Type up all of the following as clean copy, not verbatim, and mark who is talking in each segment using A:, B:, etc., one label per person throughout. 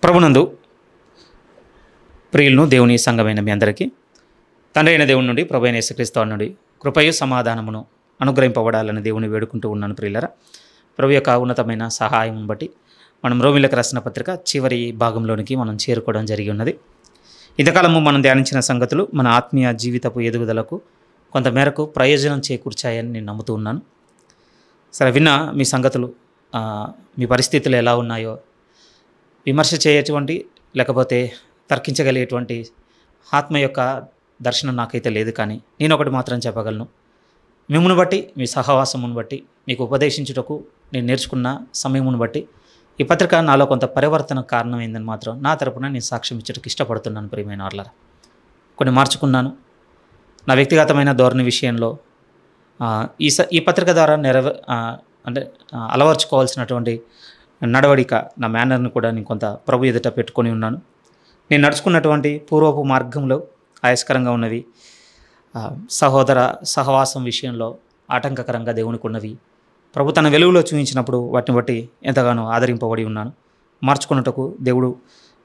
A: ప్రభునందు ప్రియులను దేవుని సంఘమైన మీ అందరికీ తండ్రి అయిన దేవుని నుండి ప్రభు అయిన యేసుక్రీస్తు నుండి కృపయు సమాధానమును అనుగ్రహింపబడాలని దేవుని వేడుకుంటూ ఉన్నాను. ప్రియులరా, ప్రభు యొక్క ఉన్నతమైన సహాయం బట్టి మనం రోమిలకు రాసిన పత్రిక చివరి భాగంలోనికి మనం చేరుకోవడం జరిగి ఉన్నది. ఇంతకాలము మనం ధ్యానించిన సంగతులు మన ఆత్మీయ జీవితపు ఎదుగుదలకు కొంతమేరకు ప్రయోజనం చేకూర్చాయని నేను నమ్ముతూ ఉన్నాను. సరే, విన్న మీ సంగతులు మీ పరిస్థితులు ఎలా ఉన్నాయో విమర్శ చేయటువంటి లేకపోతే తర్కించగలిగేటువంటి ఆత్మ యొక్క దర్శనం నాకైతే లేదు. కానీ నేను ఒకటి మాత్రం చెప్పగలను, మిమ్మల్ని బట్టి మీ సహవాసమును బట్టి మీకు ఉపదేశించుటకు నేను నేర్చుకున్న సమయమును బట్టి ఈ పత్రిక నాలో కొంత పరివర్తన కారణమైందని మాత్రం నా తరపున నేను సాక్ష్యం ఇచ్చడానికి ఇష్టపడుతున్నాను. ప్రియమైన వారలారా, కొన్ని మార్చుకున్నాను. నా వ్యక్తిగతమైన ధోరణి విషయంలో ఈ పత్రిక ద్వారా అలవర్చుకోవాల్సినటువంటి నడవడిక, నా మేనర్ని కూడా నేను కొంత ప్రభు ఎదుట పెట్టుకొని ఉన్నాను. నేను నడుచుకున్నటువంటి పూర్వపు మార్గంలో ఆయస్కరంగా ఉన్నవి, సహోదర సహవాసం విషయంలో ఆటంకకరంగా దేవునికి ఉన్నవి ప్రభు తన వెలుగులో చూపించినప్పుడు వాటిని బట్టి ఎంతగానో ఆదరింపబడి ఉన్నాను. మార్చుకున్నటకు దేవుడు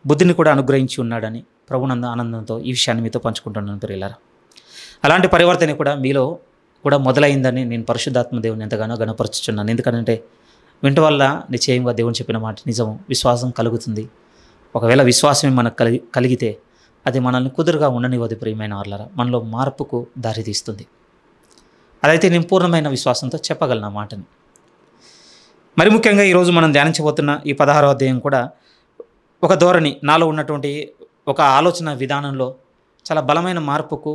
A: బుద్ధిని కూడా అనుగ్రహించి ఉన్నాడని ప్రభునంద ఆనందంతో ఈ విషయాన్ని మీతో పంచుకుంటున్నాను. ప్రియులారా, అలాంటి పరివర్తన కూడా మీలో కూడా మొదలైందని నేను పరిశుద్ధాత్మ దేవుని ఎంతగానో గణపరుచుచున్నాను. ఎందుకంటే వింట వల్ల నిశ్చయంగా దేవుని చెప్పిన మాట నిజము, విశ్వాసం కలుగుతుంది. ఒకవేళ విశ్వాసమే మనకు కలిగితే అది మనల్ని కుదురుగా ఉండనివ్వదు. ప్రియమైన వారలారా, మనలో మార్పుకు దారితీస్తుంది. అదైతే నేను పూర్ణమైన విశ్వాసంతో చెప్పగలను ఆ మాటని. మరి ముఖ్యంగా ఈరోజు మనం ధ్యానించబోతున్న ఈ 16వ అధ్యాయం కూడా ఒక ధోరణి, నాలో ఉన్నటువంటి ఒక ఆలోచన విధానంలో చాలా బలమైన మార్పుకు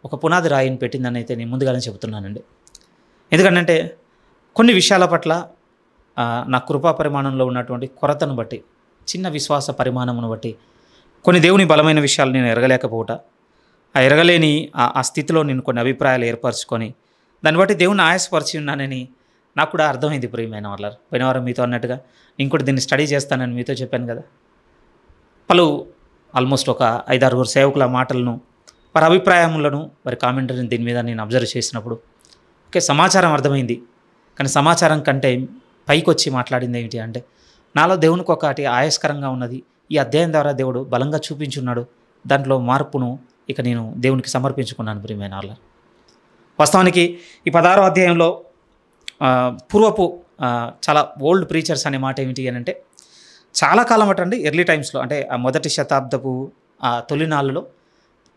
A: ఒక పునాది రాయిని పెట్టిందని అయితే నేను ముందుగానే చెబుతున్నానండి. ఎందుకంటే కొన్ని విషయాల పట్ల నా కృపా పరిమాణంలో ఉన్నటువంటి కొరతను బట్టి, చిన్న విశ్వాస పరిమాణమును బట్టి కొన్ని దేవుని బలమైన విషయాలు నేను ఎరగలేకపోవట, ఆ ఎరగలేని ఆ స్థితిలో నేను కొన్ని అభిప్రాయాలు ఏర్పరచుకొని దాన్ని బట్టి దేవుని ఆయాసపరిచి ఉన్నానని నాకు కూడా అర్థమైంది. ప్రియమైన వాళ్ళ పోయిన వారం మీతో అన్నట్టుగా ఇంకోటి దీన్ని స్టడీ చేస్తానని మీతో చెప్పాను కదా. ఆల్మోస్ట్ ఒక 5-6 సేవకుల మాటలను, వారి అభిప్రాయములను, వారి కామెంటరీని దీని మీద నేను అబ్జర్వ్ చేసినప్పుడు సమాచారం అర్థమైంది. కానీ సమాచారం కంటే పైకి వచ్చి మాట్లాడింది ఏమిటి అంటే, నాలో దేవునికి ఒకటి ఆయాస్కరంగా ఉన్నది, ఈ అధ్యాయం ద్వారా దేవుడు బలంగా చూపించున్నాడు, దాంట్లో మార్పును ఇక నేను దేవునికి సమర్పించుకున్నాను. ప్రియమైన వాళ్ళ, వాస్తవానికి ఈ 16వ అధ్యాయంలో పూర్వపు చాలా ఓల్డ్ ప్రీచర్స్ అనే మాట ఏమిటి అని అంటే, చాలా కాలం అటండి, ఎర్లీ టైమ్స్లో అంటే ఆ మొదటి శతాబ్దపు తొలినాళ్ళలో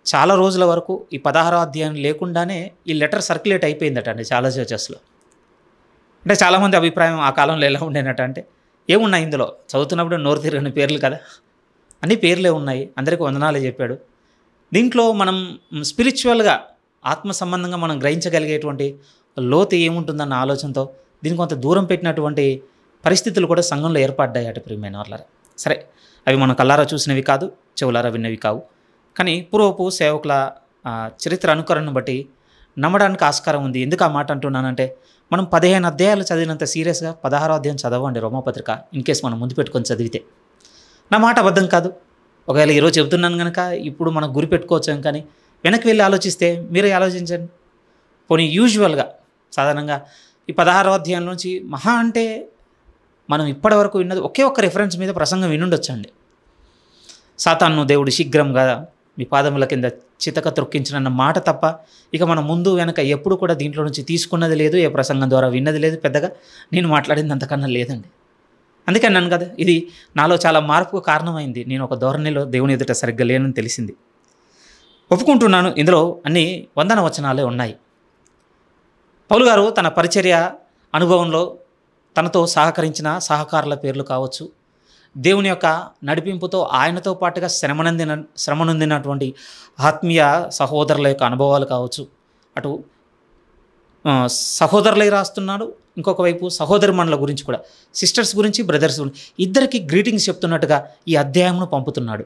A: చాలా రోజుల వరకు ఈ 16వ అధ్యాయం లేకుండానే ఈ లెటర్ సర్క్యులేట్ అయిపోయిందట అండి చాలా చర్చెస్లో. అంటే చాలామంది అభిప్రాయం ఆ కాలంలో ఎలా ఉండేనట అంటే, ఏమున్నాయి ఇందులో చదువుతున్నప్పుడు నోరు తిరగని పేర్లు కదా, అన్ని పేర్లే ఉన్నాయి, అందరికీ వందనాలే చెప్పాడు. దీంట్లో మనం స్పిరిచువల్గా ఆత్మ సంబంధంగా మనం గ్రహించగలిగేటువంటి లోతు ఏముంటుందన్న ఆలోచనతో దీనికి కొంత దూరం పెట్టినటువంటి పరిస్థితులు కూడా సంఘంలో ఏర్పడ్డాయి అటు. ప్రియమైన వాళ్ళారా, సరే, అవి మనం కళ్ళారా చూసినవి కాదు, చెవులారా విన్నవి కావు. కానీ పూర్వపు సేవకుల చరిత్ర అనుకరణను బట్టి నమ్మడానికి ఆస్కారం ఉంది. ఎందుకు ఆ మాట అంటున్నానంటే, మనం 15 అధ్యాయాలు చదివినంత సీరియస్గా 16వ అధ్యాయం చదవండి రోమాపత్రిక, ఇన్కేస్ మనం ముందు పెట్టుకొని చదివితే. నా మాట అబద్ధం కాదు. ఒకవేళ ఈరోజు చెబుతున్నాను కనుక ఇప్పుడు మనం గురి పెట్టుకోవచ్చాం, కానీ వెనక్కి వెళ్ళి ఆలోచిస్తే మీరే ఆలోచించండి. పోనీ యూజువల్గా సాధారణంగా ఈ 16వ అధ్యాయం నుంచి మహా అంటే మనం ఇప్పటివరకు విన్నది ఒకే ఒక్క రెఫరెన్స్ మీద ప్రసంగం వినుండొచ్చండి. సాతాను దేవుడు శీఘ్రంగా మీ పాదముల కింద చితక త్రొక్కించిన మాట తప్ప ఇక మనం ముందు వెనక ఎప్పుడు కూడా దీంట్లో నుంచి తీసుకున్నది లేదు, ఏ ప్రసంగం ద్వారా విన్నది లేదు, పెద్దగా నేను మాట్లాడింది అంతకన్నా లేదండి. అందుకే అన్నాను కదా, ఇది నాలో చాలా మార్పుకు కారణమైంది. నేను ఒక ధోరణిలో దేవుని ఎదుట సరిగ్గా లేనని తెలిసింది. ఒప్పుకుంటున్నాను, ఇందులో అన్ని వందన వచనాలే ఉన్నాయి. పౌలు గారు తన పరిచర్య అనుభవంలో తనతో సహకరించిన సహకారుల పేర్లు కావచ్చు, దేవుని యొక్క నడిపింపుతో ఆయనతో పాటుగా శ్రమనొందినటువంటి ఆత్మీయ సహోదరుల యొక్క అనుభవాలు కావచ్చు, అటు సహోదరులై రాస్తున్నాడు, ఇంకొక వైపు సహోదరిమణుల గురించి కూడా, సిస్టర్స్ గురించి, బ్రదర్స్ గురించి, ఇద్దరికి గ్రీటింగ్స్ చెప్తున్నట్టుగా ఈ అధ్యాయంను పంపుతున్నాడు.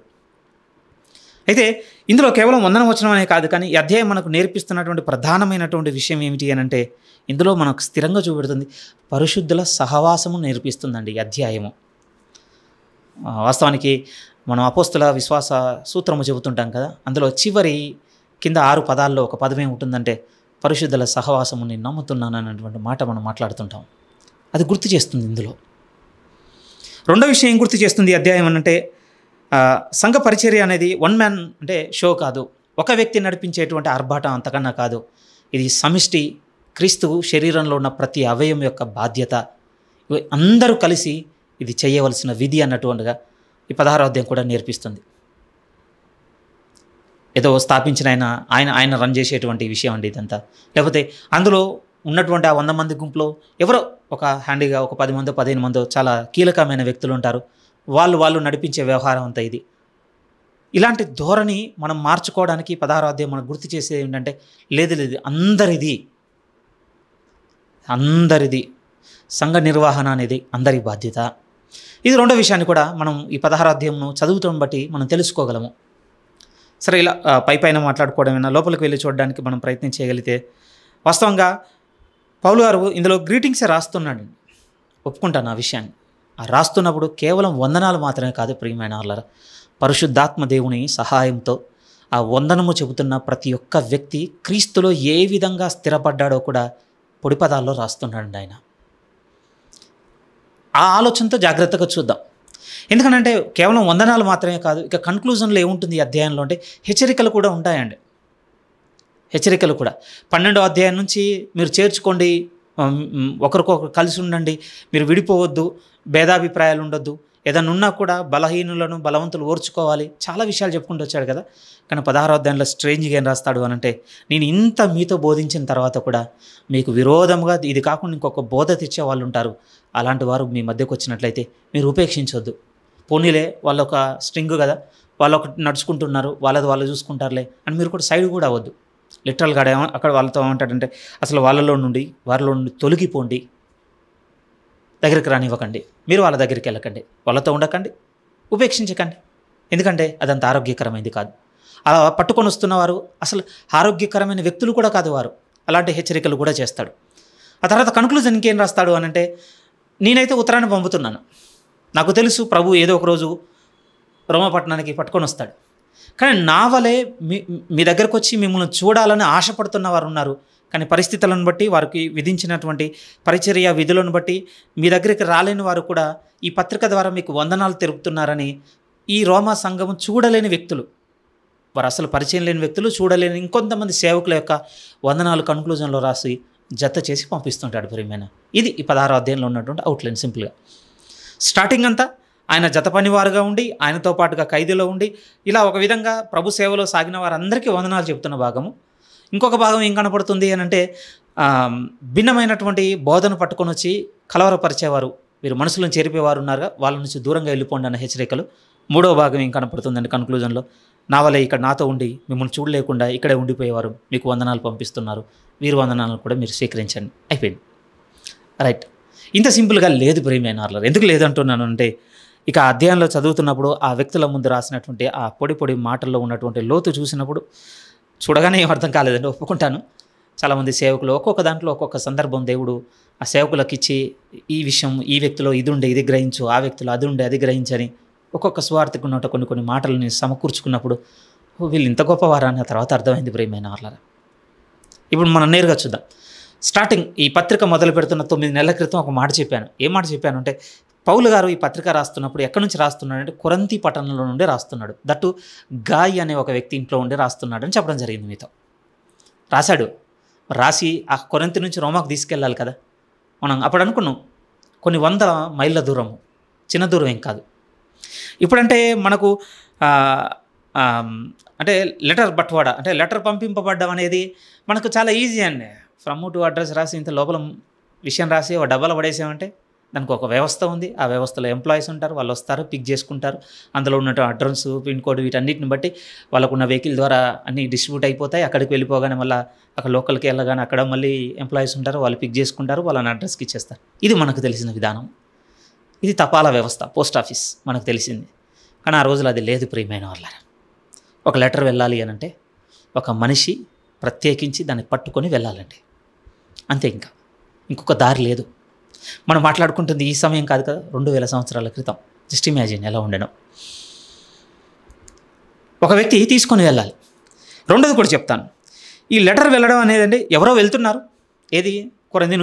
A: అయితే ఇందులో కేవలం వందన వచనం అనే కాదు, కానీ ఈ అధ్యాయం మనకు నేర్పిస్తున్నటువంటి ప్రధానమైనటువంటి విషయం ఏమిటి అని అంటే, ఇందులో మనకు స్థిరంగా చూపెడుతుంది, పరిశుద్ధుల సహవాసము నేర్పిస్తుందండి ఈ అధ్యాయము. వాస్తవానికి మనం అపోస్తుల విశ్వాస సూత్రము చెబుతుంటాం కదా, అందులో చివరి కింద 6 పదాల్లో ఒక పదం ఏముంటుందంటే, పరిశుద్ధుల సహవాసము నేను నమ్ముతున్నాను అన్నటువంటి మాట మనం మాట్లాడుతుంటాం. అది గుర్తు చేస్తుంది ఇందులో. రెండో విషయం ఏం గుర్తు చేస్తుంది అధ్యాయం అంటే, సంఘ పరిచర్య అనేది వన్ మ్యాన్ అంటే షో కాదు, ఒక వ్యక్తి నడిపించేటువంటి ఆర్భాటం అంతకన్నా కాదు. ఇది సమిష్టి, క్రీస్తు శరీరంలో ఉన్న ప్రతి అవయవం యొక్క బాధ్యత. అందరూ కలిసి ఇది చేయవలసిన విధి అన్నట్టుగా ఈ 16వ అధ్యాయం కూడా నేర్పిస్తుంది. ఏదో స్థాపించిన ఆయన రన్ చేసేటువంటి విషయం అండి ఇదంతా. లేకపోతే అందులో ఉన్నటువంటి ఆ 100 మంది గుంపులో ఎవరో ఒక హ్యాండీగా ఒక 10 మందో 15 మందో చాలా కీలకమైన వ్యక్తులు ఉంటారు. వాళ్ళు నడిపించే వ్యవహారం అంతా ఇది. ఇలాంటి ధోరణి మనం మార్చుకోవడానికి 16వ అధ్యాయం మనకు గుర్తు చేసేది ఏంటంటే, లేదు అందరిది సంఘ నిర్వహణ అనేది అందరి బాధ్యత. ఇది రెండో విషయాన్ని కూడా మనం ఈ 16వ అధ్యాయంను చదువుతాం బట్టి మనం తెలుసుకోగలము. సరే, ఇలా పైన మాట్లాడుకోవడమైనా లోపలికి వెళ్ళి చూడడానికి మనం ప్రయత్నం చేయగలిగితే, వాస్తవంగా పౌలు గారు ఇందులో గ్రీటింగ్సే రాస్తున్నాడు. ఒప్పుకుంటాను ఆ విషయాన్ని. ఆ రాస్తున్నప్పుడు కేవలం వందనాలు మాత్రమే కాదు ప్రియమైన వాళ్ళారా, పరిశుద్ధాత్మ దేవుని సహాయంతో ఆ వందనము చెబుతున్న ప్రతి ఒక్క వ్యక్తి క్రీస్తులో ఏ విధంగా స్థిరపడ్డాడో కూడా పొడి పదాల్లో రాస్తున్నాడు ఆయన. ఆ ఆలోచనతో జాగ్రత్తగా చూద్దాం. ఎందుకంటే కేవలం వందనాలు మాత్రమే కాదు, ఇక కన్క్లూజన్లో ఏముంటుంది ఈ అధ్యాయంలో అంటే హెచ్చరికలు కూడా ఉంటాయండి. హెచ్చరికలు కూడా 12వ అధ్యాయం నుంచి మీరు చేర్చుకోండి, ఒకరికొకరు కలిసి ఉండండి, మీరు విడిపోవద్దు, భేదాభిప్రాయాలు ఉండొద్దు, ఏదైనా ఉన్నా కూడా బలహీనులను బలవంతులు ఓర్చుకోవాలి, చాలా విషయాలు చెప్పుకుంటూ వచ్చాడు కదా. కానీ 16వ అధ్యాయంలో స్ట్రేంజ్గా ఏం రాస్తాడు అనంటే, నేను ఇంత మీతో బోధించిన తర్వాత కూడా మీకు విరోధంగా ఇది కాకుండా ఇంకొక బోధ తెచ్చే వాళ్ళు ఉంటారు, అలాంటి వారు మీ మధ్యకు వచ్చినట్లయితే మీరు ఉపేక్షించొద్దు. పోనీలే వాళ్ళొక స్ట్రింగ్ కదా, వాళ్ళు ఒకటి నడుచుకుంటున్నారు, వాళ్ళు చూసుకుంటారులే అని మీరు కూడా సైడ్ కూడా అవ్వద్దు. లిటరల్గా అక్కడ వాళ్ళతో ఏమంటాడంటే, అసలు వారిలో నుండి తొలగిపోండి, దగ్గరికి రానివ్వకండి, మీరు వాళ్ళ దగ్గరికి వెళ్ళకండి, వాళ్ళతో ఉండకండి, ఉపేక్షించకండి. ఎందుకంటే అదంత ఆరోగ్యకరమైనది కాదు. అలా పట్టుకొని వస్తున్నవారు అసలు ఆరోగ్యకరమైన వ్యక్తులు కూడా కాదు వారు. అలాంటి హెచ్చరికలు కూడా చేస్తాడు. ఆ తర్వాత కన్క్లూజన్ ఇంకేం రాస్తాడు అనంటే, నేనైతే ఉత్తరాన్ని పంపుతున్నాను, నాకు తెలుసు ప్రభు ఏదో ఒక రోజు రోమపట్టణానికి పట్టుకొని వస్తాడు, కానీ నా వలే మీ దగ్గరకు వచ్చి మిమ్మల్ని చూడాలని ఆశపడుతున్న వారు ఉన్నారు. కానీ పరిస్థితులను బట్టి, వారికి విధించినటువంటి పరిచర్య విధులను బట్టి మీ దగ్గరికి రాలేని వారు కూడా ఈ పత్రిక ద్వారా మీకు వందనాలు తెలుపుతున్నారని ఈ రోమా సంఘము చూడలేని వ్యక్తులు, వారు అసలు పరిచయం లేని వ్యక్తులు, చూడలేని ఇంకొంతమంది సేవకుల యొక్క వందనాలు కన్క్లూజన్లో రాసి జత చేసి పంపిస్తుంటాడు ప్రియమైన. ఇది ఈ 16వ అధ్యాయంలో ఉన్నటువంటి అవుట్లైన్. సింపుల్గా స్టార్టింగ్ అంతా ఆయన జత పనివారుగా ఉండి, ఆయనతో పాటుగా ఖైదీలో ఉండి, ఇలా ఒక విధంగా ప్రభు సేవలో సాగిన వారందరికీ వందనాలు చెప్తున్న భాగము. ఇంకొక భాగం ఏం కనపడుతుంది అని అంటే, భిన్నమైనటువంటి బోధన పట్టుకొని వచ్చి కలవరపరిచేవారు, వీరు మనసులను చేరిపోయేవారు ఉన్నారుగా, వాళ్ళ నుంచి దూరంగా వెళ్ళిపోండి అన్న హెచ్చరికలు. మూడవ భాగం ఏం కనపడుతుందండి కన్క్లూజన్లో, నా వల్ల ఇక్కడ నాతో ఉండి మిమ్మల్ని చూడలేకుండా ఇక్కడే ఉండిపోయేవారు మీకు వందనాలు పంపిస్తున్నారు, వీరు వందనాలను కూడా మీరు స్వీకరించండి. అయిపోయింది. రైట్. ఇంత సింపుల్గా లేదు ప్రియమైన వాళ్ళారు. ఎందుకు లేదంటున్నాను అంటే, ఇక అధ్యాయంలో చదువుతున్నప్పుడు ఆ వ్యక్తుల ముందు రాసినటువంటి ఆ పొడి మాటల్లో ఉన్నటువంటి లోతు చూసినప్పుడు చూడగానే ఏం అర్థం కాలేదండి, ఒప్పుకుంటాను. చాలామంది సేవకులు ఒక్కొక్క దాంట్లో ఒక్కొక్క సందర్భం దేవుడు ఆ సేవకులకు ఇచ్చి, ఈ విషయం ఈ వ్యక్తిలో ఇది ఉండే ఇది గ్రహించు, ఆ వ్యక్తిలో అది ఉండే అది గ్రహించని ఒక్కొక్క స్వార్థకు ఉన్నట్ట కొన్ని మాటలని సమకూర్చుకున్నప్పుడు వీళ్ళు ఇంత గొప్పవారా అని తర్వాత అర్థమైంది ప్రియమైన వాళ్ళారా. ఇప్పుడు మనం నేరుగా చూద్దాం. స్టార్టింగ్ ఈ పత్రిక మొదలు పెడుతున్న 9 నెలల క్రితం ఒక మాట చెప్పాను. ఏం మాట చెప్పాను అంటే, పౌలు గారు ఈ పత్రిక రాస్తున్నప్పుడు ఎక్కడి నుంచి రాస్తున్నాడంటే కొరింథీ పట్టణంలో నుండి రాస్తున్నాడు. దట్టు గాయి అనే ఒక వ్యక్తి ఇంట్లో ఉండి రాస్తున్నాడు అని చెప్పడం జరిగింది మీతో. రాసి ఆ కొరింథీ నుంచి రోమాకు తీసుకెళ్ళాలి కదా. మనం అప్పుడు అనుకున్నాం కొన్ని 100 మైళ్ళ దూరము, చిన్న దూరం ఏం కాదు. ఇప్పుడంటే మనకు అంటే లెటర్ బట్వాడా అంటే లెటర్ పంపింపబడ్డం అనేది మనకు చాలా ఈజీ అండి. ఫ్రమ్ టు అడ్రస్ రాసి ఇంత లోపల విషయం రాసి ఒక డబ్బాలో పడేసామంటే దానికి ఒక వ్యవస్థ ఉంది. ఆ వ్యవస్థలో ఎంప్లాయీస్ ఉంటారు, వాళ్ళు వస్తారు, పిక్ చేసుకుంటారు. అందులో ఉన్న అడ్రస్, పిన్ కోడ్ వీటన్నిటిని బట్టి వాళ్ళకున్న వెహికల్ ద్వారా అన్నీ డిస్ట్రిబ్యూట్ అయిపోతాయి. అక్కడికి వెళ్ళిపోగానే మళ్ళీ అక్కడ లోకల్కి వెళ్ళగానే అక్కడ మళ్ళీ ఎంప్లాయీస్ ఉంటారు, వాళ్ళు పిక్ చేసుకుంటారు, వాళ్ళని అడ్రస్కి ఇచ్చేస్తారు. ఇది మనకు తెలిసిన విధానం. ఇది తపాలా వ్యవస్థ, పోస్ట్ ఆఫీస్ మనకు తెలిసింది. కానీ ఆ రోజులు అది లేదు ప్రియమైన వాళ్ళారా. ఒక లెటర్ వెళ్ళాలి అని అంటే ఒక మనిషి ప్రత్యేకించి దాన్ని పట్టుకొని వెళ్ళాలండి, అంతే. ఇంకొక దారి లేదు. మనం మాట్లాడుకుంటుంది ఈ సమయం కాదు కదా, 2000 సంవత్సరాల క్రితం. జస్ట్ ఇమాజిన్ ఎలా ఉండేనో. ఒక వ్యక్తి తీసుకొని వెళ్ళాలి. రెండోది కూడా చెప్తాను. ఈ లెటర్ వెళ్ళడం అనేదండి, ఎవరో వెళ్తున్నారు, ఏది కొరింథీ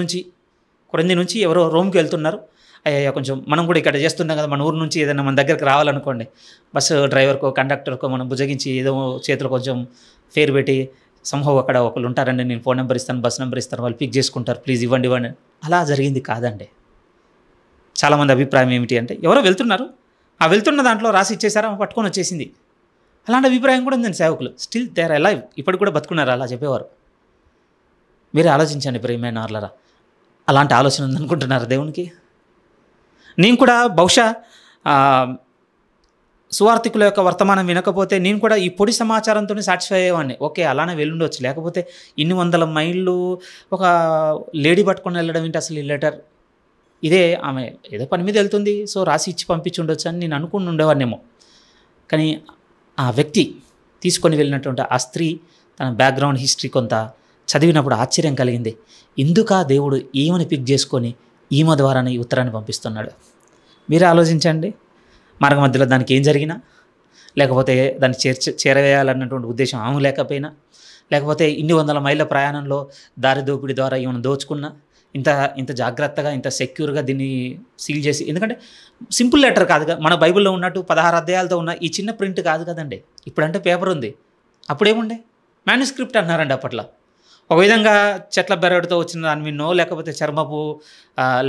A: నుంచి ఎవరో రోమ్కి వెళ్తున్నారు. అయ్యా కొంచెం మనం కూడా ఇక్కడ చేస్తున్నాం కదా, మన ఊరు నుంచి ఏదైనా మన దగ్గరికి రావాలనుకోండి, బస్సు డ్రైవర్కో కండక్టర్కో మనం బుజ్జగించి ఏదో చేతిలో కొంచెం ఫేర్ పెట్టి సంహవ్ అక్కడ ఒకళ్ళు ఉంటారండి, నేను ఫోన్ నెంబర్ ఇస్తాను, బస్ నెంబర్ ఇస్తాను, వాళ్ళు పిక్ చేసుకుంటారు, ప్లీజ్ ఇవ్వండి ఇవ్వండి. అలా జరిగింది కాదండి. చాలామంది అభిప్రాయం ఏమిటి అంటే ఎవరో వెళ్తున్నారు, ఆ వెళ్తున్న దాంట్లో రాసి ఇచ్చేసారా, పట్టుకొని వచ్చేసింది. అలాంటి అభిప్రాయం కూడా ఉందండి సేవకులు. స్టిల్ దే ఆర్ అలైవ్, ఇప్పటికి కూడా బతుకున్నారు అలా చెప్పేవారు. మీరే ఆలోచించండి ప్రియమైన వారలారా, అలాంటి ఆలోచన ఉందనుకుంటున్నారు దేవునికి? నేను కూడా బహుశా సువార్థికుల యొక్క వర్తమానం వినకపోతే నేను కూడా ఈ పొడి సమాచారంతో సాటిస్ఫై అయ్యేవాడిని. ఓకే, అలానే వెళ్ళుండొచ్చు. లేకపోతే ఇన్ని వందల మైళ్ళు ఒక లేడీ పట్టుకొని వెళ్ళడం ఏంటి అసలు ఈ లెటర్? ఇదే ఆమె ఏదో పని మీద వెళ్తుంది, సో రాసి ఇచ్చి పంపించి ఉండొచ్చు అని నేను అనుకుని ఉండేవాడినేమో. కానీ ఆ వ్యక్తి తీసుకొని వెళ్ళినటువంటి ఆ స్త్రీ తన బ్యాక్గ్రౌండ్ హిస్టరీ కొంత చదివినప్పుడు ఆశ్చర్యం కలిగింది. ఎందుకా దేవుడు ఈమెను పిక్ చేసుకొని ఈమె ద్వారానే ఈ ఉత్తరాన్ని పంపిస్తున్నాడు? మీరే ఆలోచించండి. మార్గ మధ్యలో దానికి ఏం జరిగినా, లేకపోతే దాన్ని చేరవేయాలన్నటువంటి ఉద్దేశం ఆమె లేకపోయినా, లేకపోతే ఇన్ని వందల మైళ్ళ ప్రయాణంలో దారి దోపిడీ ద్వారా ఈమెను దోచుకున్నా, ఇంత జాగ్రత్తగా ఇంత సెక్యూర్గా దీన్ని సీల్ చేసి, ఎందుకంటే సింపుల్ లెటర్ కాదుగా, మన బైబిల్లో ఉన్నట్టు 16 అధ్యాయాలతో ఉన్న ఈ చిన్న ప్రింట్ కాదు కదండి. ఇప్పుడంటే పేపర్ ఉంది, అప్పుడేముండే మ్యానుస్క్రిప్ట్ అన్నారండి అప్పట్లో. ఒక విధంగా చెట్ల బెరడుతో వచ్చిన దాని మీనో, లేకపోతే చర్మపు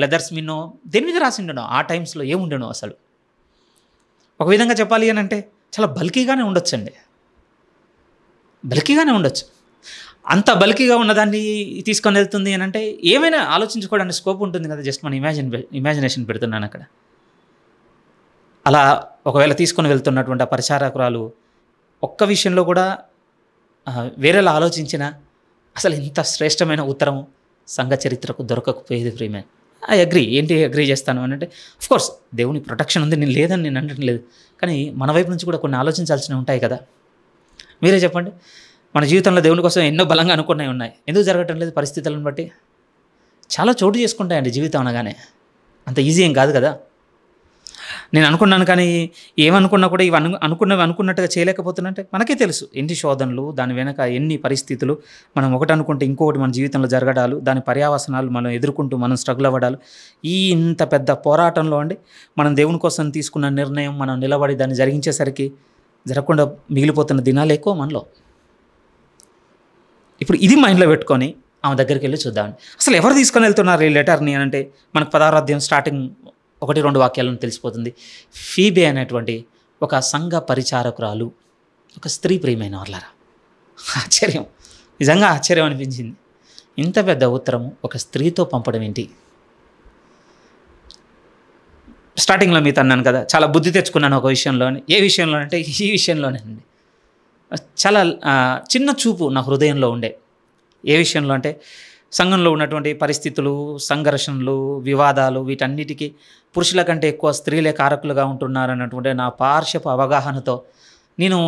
A: లెదర్స్ మీనో, దేని మీద రాసి ఉండను. ఆ టైమ్స్లో ఏముండను అసలు. ఒక విధంగా చెప్పాలి అని అంటే చాలా బల్కీగానే ఉండొచ్చండి, బల్కీగానే ఉండొచ్చు. అంత బల్కీగా ఉన్నదాన్ని తీసుకొని వెళ్తుంది అని అంటే ఏమైనా ఆలోచించుకోవడానికి స్కోప్ ఉంటుంది కదా. జస్ట్ మన ఇమాజినేషన్ పెడుతున్నాను అక్కడ. అలా ఒకవేళ తీసుకొని వెళ్తున్నటువంటి ఆ పరిచారకురాలు ఒక్క విషయంలో కూడా వేరేలా ఆలోచించిన అసలు ఇంత శ్రేష్టమైన ఉత్తరం సంఘ చరిత్రకు దొరకకపోయేది. ప్రియమైన ఐ అగ్రీ. ఏంటి అగ్రీ చేస్తాను అని అంటే, అఫ్కోర్స్ దేవుని ప్రొటెక్షన్ ఉంది, నేను లేదని నేను అనడం లేదు. కానీ మన వైపు నుంచి కూడా కొన్ని ఆలోచించాల్సినవి ఉంటాయి కదా. మీరే చెప్పండి. మన జీవితంలో దేవుని కోసం ఎన్నో బలంగా అనుకున్నవి ఉన్నాయి, ఎందుకు జరగటం లేదు? పరిస్థితులను బట్టి చాలా చోటు చేసుకుంటాయండి జీవితం అనగానే. అంత ఈజీ ఏం కాదు కదా. నేను అనుకున్నాను, కానీ ఏమనుకున్నా కూడా ఇవి అనుకున్నవి అనుకున్నట్టుగా చేయలేకపోతున్నంటే మనకే తెలుసు ఎన్ని శోధనలు, దాని వెనక ఎన్ని పరిస్థితులు, మనం ఒకటి అనుకుంటే ఇంకొకటి మన జీవితంలో జరగడాలు, దాని పర్యావసనాలు మనం ఎదుర్కొంటూ మనం స్ట్రగుల్ అవ్వడాలు. ఇంత పెద్ద పోరాటంలో అండి మనం దేవుని కోసం తీసుకున్న నిర్ణయం మనం నిలబడి దాన్ని జరిగించేసరికి జరగకుండా మిగిలిపోతున్న దినాలు ఎక్కువ మనలో. ఇప్పుడు ఇది మైండ్లో పెట్టుకొని ఆమె దగ్గరికి వెళ్ళి చూద్దామండి, అసలు ఎవరు తీసుకొని వెళ్తున్నారు ఈ లెటర్ని అని అంటే మనకు 16వ అధ్యాయం స్టార్టింగ్ 1-2 వాక్యాలను తెలిసిపోతుంది. ఫీబే అనేటువంటి ఒక సంఘ పరిచారకురాలు, ఒక స్త్రీ. ప్రియమైన వాళ్ళారా, ఆశ్చర్యం, నిజంగా ఆశ్చర్యం అనిపించింది. ఇంత పెద్ద ఉత్తరము ఒక స్త్రీతో పంపడం ఏంటి? స్టార్టింగ్లో మీతో అన్నాను కదా, చాలా బుద్ధి తెచ్చుకున్నాను ఒక విషయంలోనే. ఏ విషయంలో అంటే ఈ విషయంలోనేనండి. చాలా చిన్న చూపు నా హృదయంలో ఉండే. ఏ విషయంలో అంటే సంఘంలో ఉన్నటువంటి పరిస్థితులు, సంఘర్షణలు, వివాదాలు, వీటన్నిటికీ పురుషుల కంటే ఎక్కువ స్త్రీలే కారకులుగా ఉంటున్నారన్నటువంటి నా పార్శ్వపు అవగాహనతో నేను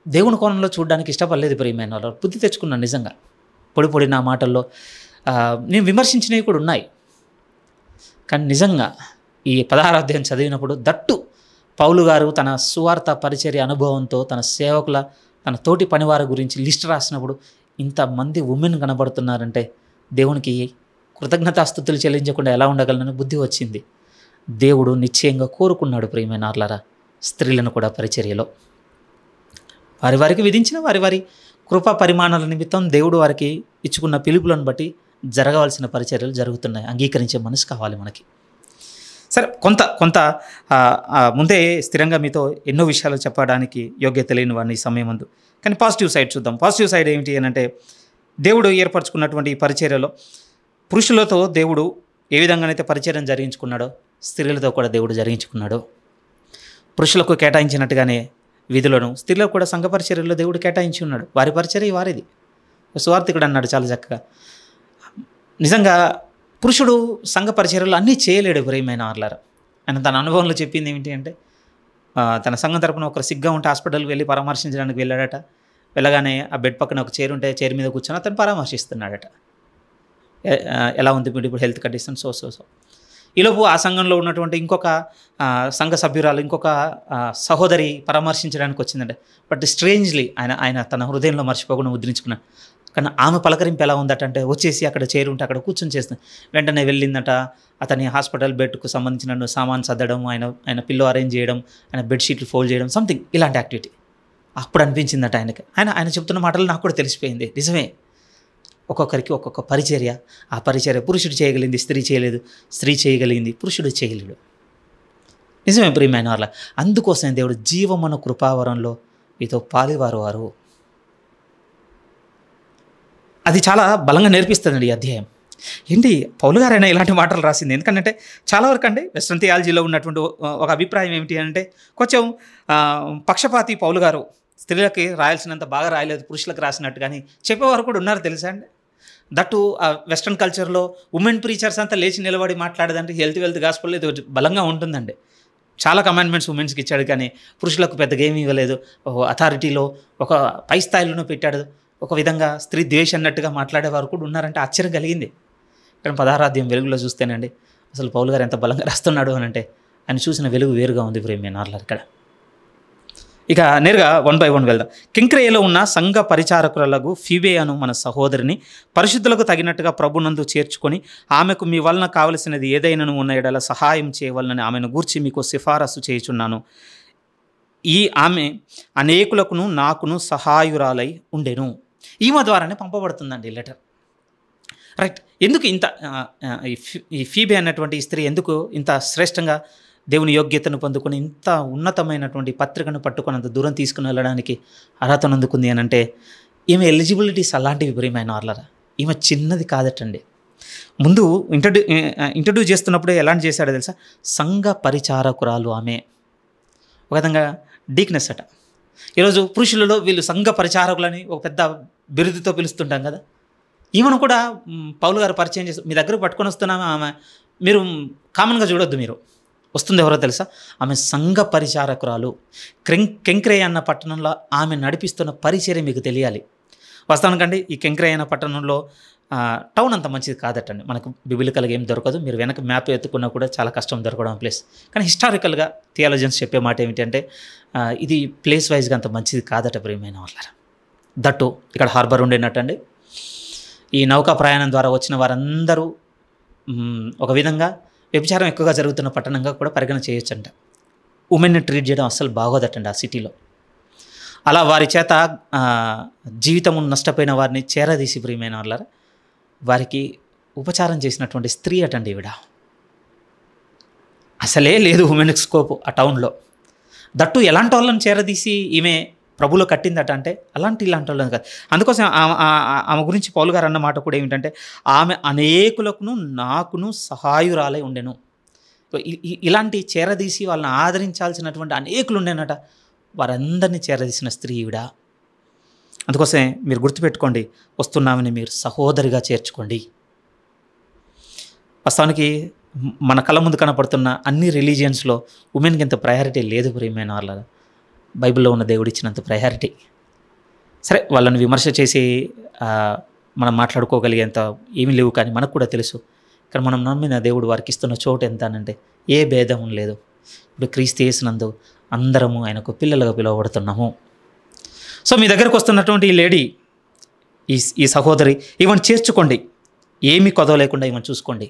A: దేవుని కోణంలో చూడడానికి ఇష్టపడలేదు. ప్రియమైన వాళ్ళు, బుద్ధి తెచ్చుకున్నాను నిజంగా. పొడి నా మాటల్లో నేను విమర్శించినవి కూడా ఉన్నాయి. కానీ నిజంగా ఈ 16వ అధ్యాయం చదివినప్పుడు దట్టు పౌలు గారు తన సువార్త పరిచర్య అనుభవంతో తన సేవకుల, తన తోటి పనివారి గురించి లిస్ట్ రాసినప్పుడు ఇంతమంది ఉమెన్ కనబడుతున్నారంటే దేవునికి కృతజ్ఞతాస్తుతులు చెల్లించకుండా ఎలా ఉండగలనని బుద్ధి వచ్చింది. దేవుడు నిశ్చయంగా కోరుకున్నాడు ప్రియమైన ఆర్లరా స్త్రీలను కూడా పరిచర్యలో. వారికి విధించిన వారి కృపా పరిమాణాల నిమిత్తం దేవుడు వారికి ఇచ్చుకున్న పిలుపులను బట్టి జరగవలసిన పరిచర్యలు జరుగుతున్నాయి. అంగీకరించే మనసు కావాలి మనకి. సరే, కొంత ముందే స్థిరంగా మీతో ఎన్నో విషయాలు చెప్పడానికి యోగ్యత లేని వాడిని ఈ సమయం ముందు. కానీ పాజిటివ్ సైడ్ చూద్దాం. పాజిటివ్ సైడ్ ఏమిటి అని అంటే, దేవుడు ఏర్పరచుకున్నటువంటి ఈ పరిచర్యలో పురుషులతో దేవుడు ఏ విధంగానైతే పరిచర్యను జరిగించుకున్నాడో స్త్రీలతో కూడా దేవుడు జరిగించుకున్నాడు. పురుషులకు కేటాయించినట్టుగానే విధులను స్త్రీలకు కూడా సంఘ పరిచర్యలో దేవుడు కేటాయించి ఉన్నాడు. వారి పరిచర్య వారిది. సువార్థికుడు అన్నాడు చాలా చక్కగా, నిజంగా పురుషుడు సంఘ పరిచర్యలు అన్నీ చేయలేడు ప్రియమైన ఆర్లారా. ఆయన తన అనుభవంలో చెప్పింది ఏమిటి అంటే, తన సంఘం తరపున ఒకరు సిగ్గా ఉంటే హాస్పిటల్కి వెళ్ళి పరామర్శించడానికి వెళ్ళాడట. వెళ్ళగానే ఆ బెడ్ పక్కన ఒక చైర్ ఉంటే చైర్ మీద కూర్చొని అతను పరామర్శిస్తున్నాడట. ఎలా ఉంది ఇప్పుడు హెల్త్ కండిషన్, సో ఈలోపు ఆ సంఘంలో ఉన్నటువంటి ఇంకొక సంఘ సభ్యురాలు, ఇంకొక సహోదరి పరామర్శించడానికి వచ్చిందంటే. బట్ స్ట్రేంజ్లీ ఆయన తన హృదయంలో మర్చిపోకుండా ముద్రించుకున్నాడు, కానీ ఆమె పలకరింపు ఎలా ఉందట అంటే వచ్చేసి అక్కడ చేరుంటే అక్కడ కూర్చొని చేస్తుంది. వెంటనే వెళ్ళిందట, అతని హాస్పిటల్ బెడ్కు సంబంధించిన సామాన్ సర్దడం, ఆయన పిల్లో అరేంజ్ చేయడం, ఆయన బెడ్షీట్లు ఫోల్డ్ చేయడం, సంథింగ్ ఇలాంటి యాక్టివిటీ. అప్పుడు అనిపించిందట ఆయనకి. ఆయన చెప్తున్న మాటలు నాకు కూడా తెలిసిపోయింది, నిజమే. ఒక్కొక్కరికి ఒక్కొక్క పరిచర్య, ఆ పరిచర్య పురుషుడు చేయగలిగింది స్త్రీ చేయలేదు, స్త్రీ చేయగలిగింది పురుషుడు చేయలేడు. నిజమే ప్రియమైన వాళ్ళ. అందుకోసం దేవుడు జీవమను కృపావరంలో మీతో పాలివారు వారు. అది చాలా బలంగా నేర్పిస్తుందండి ఈ అధ్యాయం. ఏంటి పౌలు గారైనా ఇలాంటి మాటలు రాసింది? ఎందుకంటే చాలా వరకు అండి వెస్ట్రన్ థియాలజీలో ఉన్నటువంటి ఒక అభిప్రాయం ఏమిటి అంటే కొంచెం పక్షపాతి పౌలు గారు. స్త్రీలకి రాయాల్సినంత బాగా రాయలేదు, పురుషులకు రాసినట్టు కానీ చెప్పేవారు కూడా ఉన్నారు తెలుసా అండి. దట్టు వెస్ట్రన్ కల్చర్లో ఉమెన్ ప్రీచర్స్ అంతా లేచి నిలబడి మాట్లాడేదంటే హెల్త్ గాస్పల్ ఇది బలంగా ఉంటుందండి. చాలా కమాండ్మెంట్స్ ఉమెన్స్కి ఇచ్చాడు, కానీ పురుషులకు పెద్దగా ఏమీ ఇవ్వలేదు. అథారిటీలో ఒక పై స్థాయిలోనూ పెట్టాడు. ఒక విధంగా స్త్రీ ద్వేషం అన్నట్టుగా మాట్లాడేవారు కూడా ఉన్నారంటే ఆశ్చర్యం కలిగింది. కానీ 16వ అధ్యాయం వెలుగులో చూస్తేనండి అసలు పౌలు గారు ఎంత బలంగా రాస్తున్నాడు అని అంటే ఆయన చూసిన వెలుగు వేరుగా ఉంది ప్రేమేనార్ల ఇక్కడ. ఇక నేరుగా 1 by 1 వెళ్దాం. కింక్రేయలో ఉన్న సంఘ పరిచారకులకు ఫీబే అను మన సహోదరిని పరిశుద్ధులకు తగినట్టుగా ప్రభునందు చేర్చుకొని ఆమెకు మీ వలన కావలసినది ఏదైనా ఉన్న ఎడల సహాయం చేయవలనని ఆమెను గూర్చి మీకు సిఫారసు చేయుచున్నాను. ఈ ఆమె అనేకులకును నాకును సహాయురాలై ఉండెను. ఈమె ద్వారానే పంపబడుతుందండి లెటర్. రైట్. ఎందుకు ఇంత ఈ ఫీబే అన్నటువంటి స్త్రీ ఎందుకు ఇంత శ్రేష్టంగా దేవుని యోగ్యతను పొందుకొని ఇంత ఉన్నతమైనటువంటి పత్రికను పట్టుకొని అంత దూరం తీసుకుని వెళ్ళడానికి అర్హతను అందుకుంది అని అంటే ఈమె ఎలిజిబిలిటీస్ అలాంటివి ప్రియమైన వాళ్ళరా. ఈమె చిన్నది కాదటండి. ముందు ఇంట్రడ్యూస్ చేస్తున్నప్పుడే ఎలాంటి చేశాడో తెలుసా? సంఘ పరిచారకురాలు ఆమె. ఒక విధంగా డీక్నెస్ అట. ఈరోజు పురుషులలో వీళ్ళు సంఘ పరిచారకులని ఒక పెద్ద బిరుదుతో పిలుస్తుంటాం కదా. ఈమెను కూడా పౌలు గారు పరిచయం చేస్తారు. మీ దగ్గర పట్టుకొని వస్తున్నాము ఆమె, మీరు కామన్గా చూడొద్దు, మీరు వస్తుంది ఎవరో తెలుసా? ఆమె సంఘ పరిచారకురాలు. కెంక్రే అన్న పట్టణంలో ఆమె నడిపిస్తున్న పరిచర్య మీకు తెలియాలి. వాస్తవానికండి ఈ కెంక్రే అన్న పట్టణంలో టౌన్ అంత మంచిది కాదటండి. మనకు బిబిలికల్గా ఏం దొరకదు. మీరు వెనక మ్యాప్ ఎత్తుకున్నా కూడా చాలా కష్టం దొరకడం ప్లేస్. కానీ హిస్టారికల్గా థియాలజన్స్ చెప్పే మాట ఏమిటంటే ఇది ప్లేస్ వైజ్గా అంత మంచిది కాదట ప్రియమైన వాళ్ళారా. దట్టు ఇక్కడ హార్బర్ ఉండేనట్టండి. ఈ నౌకా ప్రయాణం ద్వారా వచ్చిన వారందరూ ఒక విధంగా వ్యభిచారం ఎక్కువగా జరుగుతున్న పట్టణంగా కూడా పరిగణ చేయొచ్చంట. ఉమెన్ని ట్రీట్ చేయడం అస్సలు బాగోదటండి ఆ సిటీలో. అలా వారి చేత జీవితం నష్టపోయిన వారిని చేరదీసి ప్రియమైన వాళ్ళారా వారికి ఉపచారం చేసినటువంటి స్త్రీ అటండి ఈవిడ. అసలే లేదు ఉమెన్కి స్కోప్ ఆ టౌన్లో. దట్టు ఎలాంటి వాళ్ళని చేరదీసి ఈమె ప్రభులో కట్టిందట అంటే ఇలాంటి వాళ్ళని కాదు. అందుకోసం ఆమె గురించి పౌలు గారు అన్న మాట కూడా ఏమిటంటే ఆమె అనేకులకును నాకును సహాయురాలై ఉండెను. ఇలాంటి చేరదీసి వాళ్ళని ఆదరించాల్సినటువంటి అనేకులు ఉండేనట. వారందరినీ చేరదీసిన స్త్రీ ఈవిడ. అందుకోసమే మీరు గుర్తుపెట్టుకోండి, వస్తున్నామని మీరు సహోదరిగా చేర్చుకోండి. వాస్తవానికి మన కళ్ళ ముందు కనపడుతున్న అన్ని రిలీజియన్స్లో ఉమెన్కి ఇంత ప్రయారిటీ లేదు ప్రియమైన వాళ్ళ. బైబిల్లో ఉన్న దేవుడు ఇచ్చినంత ప్రయారిటీ. సరే, వాళ్ళని విమర్శ చేసి మనం మాట్లాడుకోగలిగేంత ఏమీ లేవు, కానీ మనకు కూడా తెలుసు. కానీ మనం నమ్మిన దేవుడు వారికి ఇస్తున్న చోటు ఎంత అనంటే ఏ భేదం లేదు. ఇప్పుడు క్రీస్తు యేసునందు అందరము ఆయనకు పిల్లలుగా పిలువబడుతున్నాము. సో మీ దగ్గరకు వస్తున్నటువంటి ఈ లేడీ, ఈ సహోదరి, ఈమెను చేర్చుకోండి. ఏమీ కొదవ లేకుండా ఈమెను చూసుకోండి.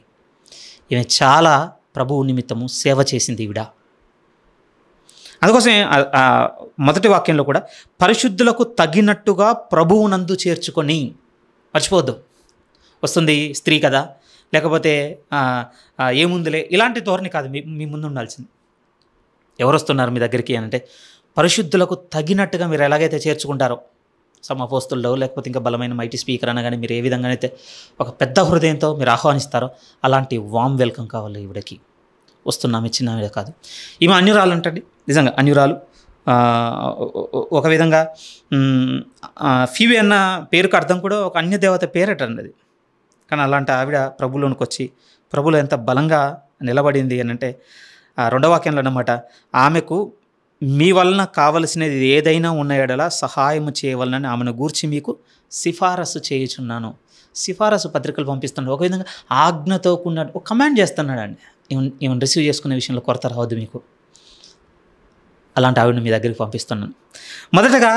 A: ఈమె చాలా ప్రభువు నిమిత్తము సేవ చేసింది ఈవిడ. అందుకోసమే మొదటి వాక్యంలో కూడా పరిశుద్ధులకు తగినట్టుగా ప్రభువునందు చేర్చుకొని, మర్చిపోవద్దు. వస్తుంది స్త్రీ కదా, లేకపోతే ఏముందిలే ఇలాంటి ధోరణి కాదు మీ ముందు ఉండాల్సింది. ఎవరు వస్తున్నారు మీ దగ్గరికి అంటే పరిశుద్ధులకు తగినట్టుగా మీరు ఎలాగైతే చేర్చుకుంటారో, సమపోస్తుల్లో లేకపోతే ఇంకా బలమైన మైటీ స్పీకర్ అనగానే మీరు ఏ విధంగానైతే ఒక పెద్ద హృదయంతో మీరు ఆహ్వానిస్తారో అలాంటి వామ్ వెల్కమ్ కావాలి ఈవిడకి. వస్తున్నామే చిన్న కాదు. ఈమె అన్యురాలు అంటండి, నిజంగా అన్యురాలు. ఒక విధంగా ఫీబే అన్న పేరుకు అర్థం కూడా ఒక అన్యదేవత పేరటండి అది. కానీ అలాంటి ఆవిడ ప్రభులోనికి వచ్చి ప్రభులో ఎంత బలంగా నిలబడింది అని అంటే రెండవ వాక్యంలో అన్నమాట, ఆమెకు మీ వలన కావలసినది ఏదైనా ఉన్న ఎడల సహాయం చేయవలనని ఆమెను గూర్చి మీకు సిఫారసు చేయుచున్నాను. సిఫారసు పత్రికలు పంపిస్తున్నాడు. ఒక విధంగా ఆజ్ఞతో కూడిన ఒక కమాండ్ చేస్తున్నాడు అండి. ఈమెను రిసీవ్ చేసుకునే విషయంలో కొరత రావద్దు మీకు. అలాంటి ఆవిడని మీ దగ్గరికి పంపిస్తున్నాను. మొదటగా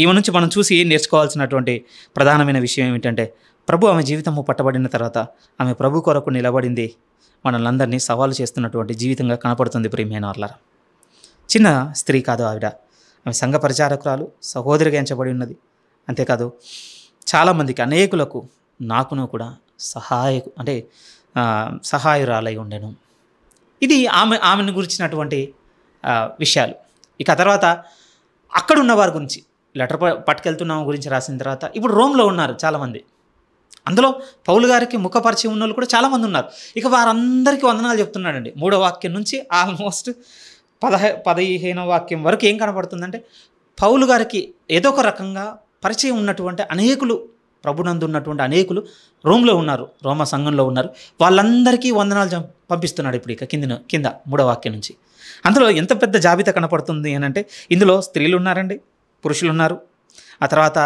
A: ఈమె నుంచి మనం చూసి నేర్చుకోవాల్సినటువంటి ప్రధానమైన విషయం ఏమిటంటే, ప్రభు ఆమె జీవితము పట్టబడిన తర్వాత ఆమె ప్రభు కొరకు నిలబడింది మనల్ని అందరినీ సవాలు చేస్తున్నటువంటి జీవితంగా కనపడుతుంది. ప్రియమైన వాళ్ళారా, చిన్న స్త్రీ కాదు ఆవిడ. ఆమె సంఘ పరిచారకురాలు, సహోదరిగా ఎంచబడి ఉన్నది. అంతేకాదు చాలామందికి, అనేకులకు, నాకును కూడా సహాయురాలై ఉండెను. ఇది ఆమెను గురించినటువంటి విషయాలు. ఇక తర్వాత అక్కడున్న వారి గురించి, లెటర్ పట్టుకెళ్తున్న గురించి రాసిన తర్వాత ఇప్పుడు రోమ్లో ఉన్నారు చాలామంది. అందులో పౌలు గారికి ముఖపరిచయం ఉన్న వాళ్ళు కూడా చాలామంది ఉన్నారు. ఇక వారందరికీ వందనాలు చెప్తున్నాడండి. 3వ వాక్యం నుంచి ఆల్మోస్ట్ 15వ వాక్యం వరకు ఏం కనపడుతుందంటే, పౌలు గారికి ఏదో ఒక రకంగా పరిచయం ఉన్నటువంటి అనేకులు, ప్రభునందు ఉన్నటువంటి అనేకులు రోమ్లో ఉన్నారు, రోమా సంఘంలో ఉన్నారు. వాళ్ళందరికీ వందనాలు పంపిస్తున్నాడు. ఇప్పుడు ఇక కింద 3వ వాక్యం నుంచి అందులో ఎంత పెద్ద జాబితా కనపడుతుంది అని అంటే, ఇందులో స్త్రీలు ఉన్నారండి, పురుషులు ఉన్నారు, ఆ తర్వాత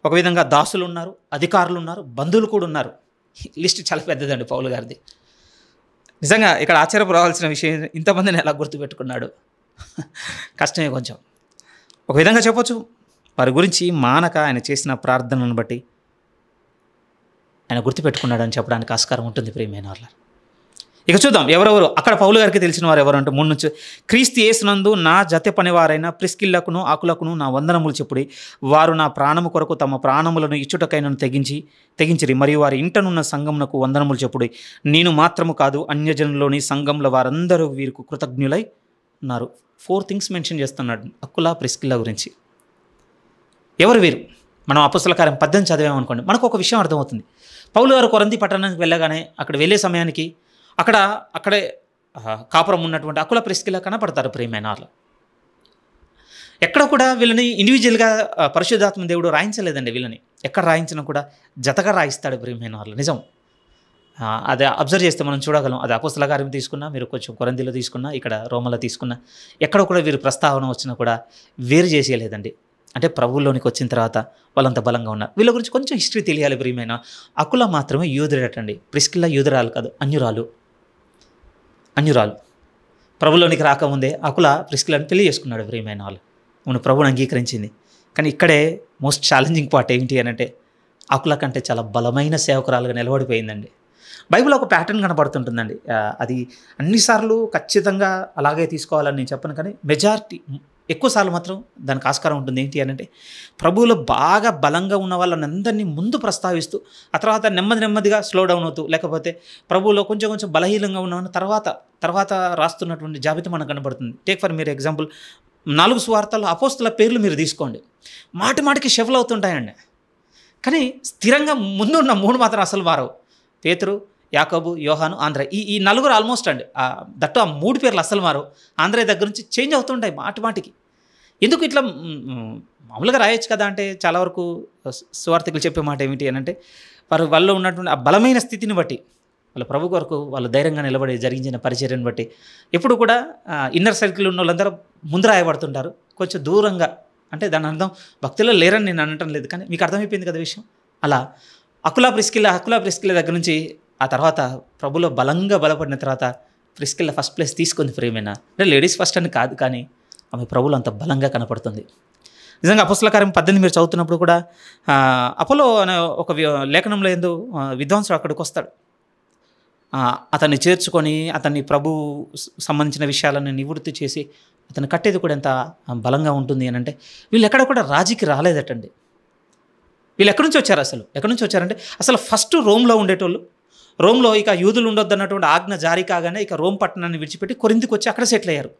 A: ఒక విధంగా దాసులు ఉన్నారు, అధికారులు ఉన్నారు, బంధువులు కూడా ఉన్నారు. లిస్ట్ చాలా పెద్దదండి పౌలు గారిది. నిజంగా ఇక్కడ ఆశ్చర్యపోవాల్సిన విషయం, ఇంతమందిని ఎలా గుర్తుపెట్టుకున్నాడు. కష్టమే కొంచెం. ఒక విధంగా చెప్పొచ్చు, వారి గురించి మానక ఆయన చేసిన ప్రార్థనను బట్టి ఆయన గుర్తుపెట్టుకున్నాడని చెప్పడానికి ఆస్కారం ఉంటుంది. ప్రియమైన వాళ్ళ, ఇక చూద్దాం ఎవరెవరు అక్కడ పౌలు గారికి తెలిసిన వారు ఎవరు అంటే, 3 నుంచి, క్రీస్తు యేసునందు నా జత పనివారైన ప్రిస్కిల్లకును ఆకులకును నా వందనములు చెప్పుడి. వారు నా ప్రాణము కొరకు తమ ప్రాణములను ఇచ్చుటకైనను తెగించిరి. మరియు వారి ఇంటనున్న సంఘమునకు వందనములు చెప్పుడి. నేను మాత్రము కాదు, అన్యజనులోని సంఘంలో వారందరూ వీరికి కృతజ్ఞులై ఉన్నారు. 4 థింగ్స్ మెన్షన్ చేస్తున్నాడు అకుల, ప్రిస్కిల్ల గురించి. ఎవరు వీరు? మనం అపొస్తల కార్యం 18 చదివామనుకోండి, మనకు ఒక విషయం అర్థమవుతుంది. పౌలు గారు కొరింథీ పట్టణానికి వెళ్ళగానే అక్కడ వెళ్ళే సమయానికి అక్కడే కాపురం ఉన్నటువంటి అకుల, ప్రిస్కిల్ల కనపడతారు. ప్రియమైన వాళ్ళు, ఎక్కడ కూడా వీళ్ళని ఇండివిజువల్గా పరిశుద్ధాత్మ దేవుడు రాయించలేదండి. వీళ్ళని ఎక్కడ రాయించినా కూడా జతగా రాయిస్తాడు. ప్రియమైన వాళ్ళు, నిజం. అది అబ్జర్వ్ చేస్తే మనం చూడగలం. అది అపొస్తల కార్యం తీసుకున్నా, మీరు కొంచెం కొరింథీలో తీసుకున్నా, ఇక్కడ రోమలో తీసుకున్నా, ఎక్కడ కూడా వీరు ప్రస్తావన వచ్చినా కూడా వేరు చేసేయలేదండి. అంటే ప్రభువులోనికి వచ్చిన తర్వాత వాళ్ళంత బలంగా ఉన్నారు. వీళ్ళ గురించి కొంచెం హిస్టరీ తెలియాలి. ప్రియమైన, అకుల మాత్రమే యూదుడటండి, ప్రిస్కిల్ల యూదురాలు కాదు, అన్యురాలు. ప్రభులోనికి రాకముందే అకుల ప్రిస్కిల్లను పెళ్లి చేసుకున్నాడు. ప్రియమైన వాళ్ళు, మన ప్రభువుని అంగీకరించింది. కానీ ఇక్కడే మోస్ట్ ఛాలెంజింగ్ పార్ట్ ఏంటి అని అంటే, అకుల కంటే చాలా బలమైన సేవకురాలుగా నిలబడిపోయిందండి. బైబిల్ ఒక ప్యాటర్న్ కనబడుతుంటుందండి. అది అన్నిసార్లు ఖచ్చితంగా అలాగే తీసుకోవాలని నేను చెప్పను, కానీ మెజారిటీ ఎక్కువసార్లు మాత్రం దానికి ఆస్కారం ఉంటుంది. ఏంటి అని అంటే, ప్రభువులో బాగా బలంగా ఉన్న వాళ్ళని అందరినీ ముందు ప్రస్తావిస్తూ, ఆ తర్వాత నెమ్మదిగా స్లో డౌన్ అవుతూ, లేకపోతే ప్రభువులో కొంచెం బలహీనంగా ఉన్న తర్వాత రాస్తున్నటువంటి జాబితా మనకు కనబడుతుంది. టేక్ ఫర్ మీరు ఎగ్జాంపుల్, 4 సువార్తల్లో అపోస్తల పేర్లు మీరు తీసుకోండి, మాటికి షెఫల్ అవుతుంటాయండి. కానీ స్థిరంగా ముందున్న 3 మాత్రం అసలు మారవు. పేతురు, యాకోబు, యోహాను, ఆంధ్రే. ఈ 4 ఆల్మోస్ట్ అండి. దట్టు ఆ 3 పేర్లు అస్సలు మారు. ఆంధ్రే దగ్గర నుంచి చేంజ్ అవుతుంటాయి మాటికి. ఎందుకు ఇట్లా మామూలుగా రాయొచ్చు కదా అంటే, చాలా వరకు సువార్థికులు చెప్పే మాట ఏమిటి అని అంటే, వాళ్ళలో ఉన్నటువంటి ఆ బలమైన స్థితిని బట్టి, వాళ్ళ ప్రభు కొరకు వాళ్ళు ధైర్యంగా నిలబడి జరిగించిన పరిచర్యను బట్టి ఎప్పుడు కూడా ఇన్నర్ సర్కిల్ ఉన్న వాళ్ళందరూ ముందు రాయబడుతుంటారు. కొంచెం దూరంగా, అంటే దాని అర్థం భక్తుల్లో లేరని నేను అనటం లేదు, కానీ మీకు అర్థమైపోయింది కదా విషయం. అలా అకుల ప్రిస్కిల్ల దగ్గర నుంచి ఆ తర్వాత ప్రభులో బలంగా బలపడిన తర్వాత ప్రిస్కిల్ల ఫస్ట్ ప్లేస్ తీసుకుంది. ప్రియమైన, అంటే లేడీస్ ఫస్ట్ అని కాదు, కానీ ఆమె ప్రభులో అంత బలంగా కనపడుతుంది. నిజంగా అపొస్తల కార్యం 18 మీరు చదువుతున్నప్పుడు కూడా అపోలో అనే ఒక లేఖనంలో ఏందో విద్వాంసుడు అక్కడికి వస్తాడు. అతన్ని చేర్చుకొని అతన్ని ప్రభు సంబంధించిన విషయాలను నివృత్తి చేసి అతను కట్టేది కూడా ఎంత బలంగా ఉంటుంది అని అంటే, వీళ్ళు ఎక్కడ కూడా రాజీకి రాలేదటండి. వీళ్ళు ఎక్కడి నుంచి వచ్చారంటే, అసలు ఫస్ట్ రోమ్లో ఉండేటోళ్ళు. రోమ్లో ఇక యూదులు ఉండొద్దు అన్నటువంటి ఆజ్ఞ జారీ కాగానే ఇక రోమ్ పట్టణాన్ని విడిచిపెట్టి కొరింథీకి వచ్చి అక్కడ సెటిల్ అయ్యారు.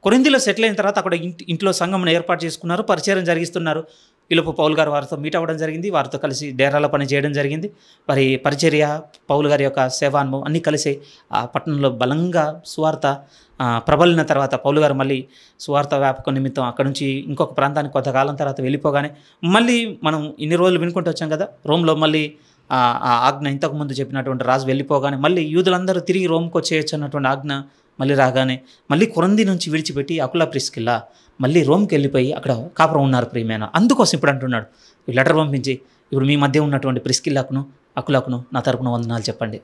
A: కొరింథీలో సెటిల్ అయిన తర్వాత అక్కడ ఇంట్లో సంఘంను ఏర్పాటు చేసుకున్నారు, పరిచయం జరిగిస్తున్నారు. ఈలోపు పౌలు గారు వారితో మీట్ అవ్వడం జరిగింది, వారితో కలిసి డేరాల పని చేయడం జరిగింది. వారి పరిచర్య, పౌలు గారి యొక్క సేవానుభవం అన్నీ కలిసి ఆ పట్టణంలో బలంగా సువార్త ప్రబలిన తర్వాత పౌలు గారు మళ్ళీ సువార్త వ్యాపకం నిమిత్తం అక్కడ నుంచి ఇంకొక ప్రాంతానికి కొంతకాలం తర్వాత వెళ్ళిపోగానే, మళ్ళీ మనం ఇన్ని రోజులు వినుకుంటూ వచ్చాం కదా, రోమ్లో మళ్ళీ ఆ ఆజ్ఞ ఇంతకుముందు చెప్పినటువంటి రాజు వెళ్ళిపోగానే మళ్ళీ యూదులందరూ తిరిగి రోమ్కి వచ్చేయచ్చు అన్నటువంటి ఆజ్ఞ మళ్ళీ రాగానే మళ్ళీ కొరింథీ నుంచి విడిచిపెట్టి అకుల, ప్రిస్కిల్ల మళ్ళీ రోమ్కి వెళ్ళిపోయి అక్కడ కాపురం ఉన్నారు. ప్రియమైన, అందుకోసం ఇప్పుడు అంటున్నాడు, ఈ లెటర్ పంపించి ఇప్పుడు మీ మధ్య ఉన్నటువంటి ప్రిస్కిల్లకును అకులకును నా తరపున వందనాలు చెప్పండి.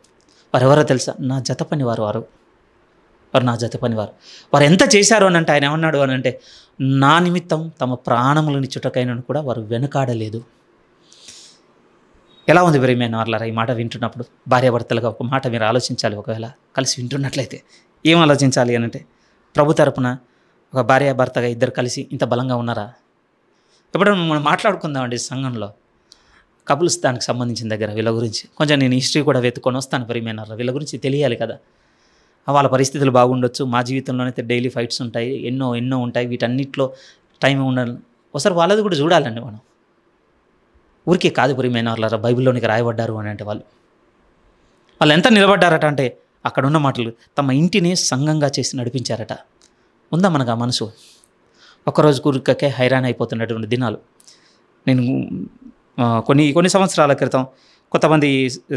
A: వారెవరో తెలుసా? నా జత పని వారు. వారు నా జత పనివారు. వారు ఎంత చేశారు అని అంటే ఆయన ఏమన్నాడు అని అంటే, నా నిమిత్తం తమ ప్రాణములనిచ్చుటకైనను కూడా వారు వెనుకాడలేదు. ఎలా ఉంది ప్రియమైన వారలారా ఈ మాట వింటున్నప్పుడు? భార్యాభర్తలుగా ఒక మాట మీరు ఆలోచించాలి. ఒకవేళ కలిసి వింటున్నట్లయితే ఏం ఆలోచించాలి అని అంటే, ప్రభు తరపున ఒక భార్యాభర్తగా ఇద్దరు కలిసి ఇంత బలంగా ఉన్నారా? ఎప్పుడైనా మనం మాట్లాడుకుందామండి సంఘంలో కపుల్స్ దానికి సంబంధించిన దగ్గర వీళ్ళ గురించి కొంచెం నేను హిస్టరీ కూడా వెతుక్కొని వస్తాను. ప్రియమైన వీళ్ళ గురించి తెలియాలి కదా. వాళ్ళ పరిస్థితులు బాగుండొచ్చు. మా జీవితంలోనైతే డైలీ ఫైట్స్ ఉంటాయి, ఎన్నో ఎన్నో ఉంటాయి. వీటన్నిటిలో టైం ఉండాలి. ఒకసారి వాళ్ళది కూడా చూడాలండి మనం. ఊరికే కాదు ప్రియమైన వాళ్ళ బైబిల్లోనికి రాయబడ్డారు అని అంటే వాళ్ళు ఎంత నిలబడ్డారట అంటే, అక్కడ ఉన్న మాటలు తమ ఇంటిని సంఘంగా చేసి నడిపించారట. ఉందా మనకు ఆ మనసు? ఒక్కరోజు కూరికకే హైరాన్ అయిపోతున్నటువంటి దినాలు. నేను కొన్ని సంవత్సరాల క్రితం కొంతమంది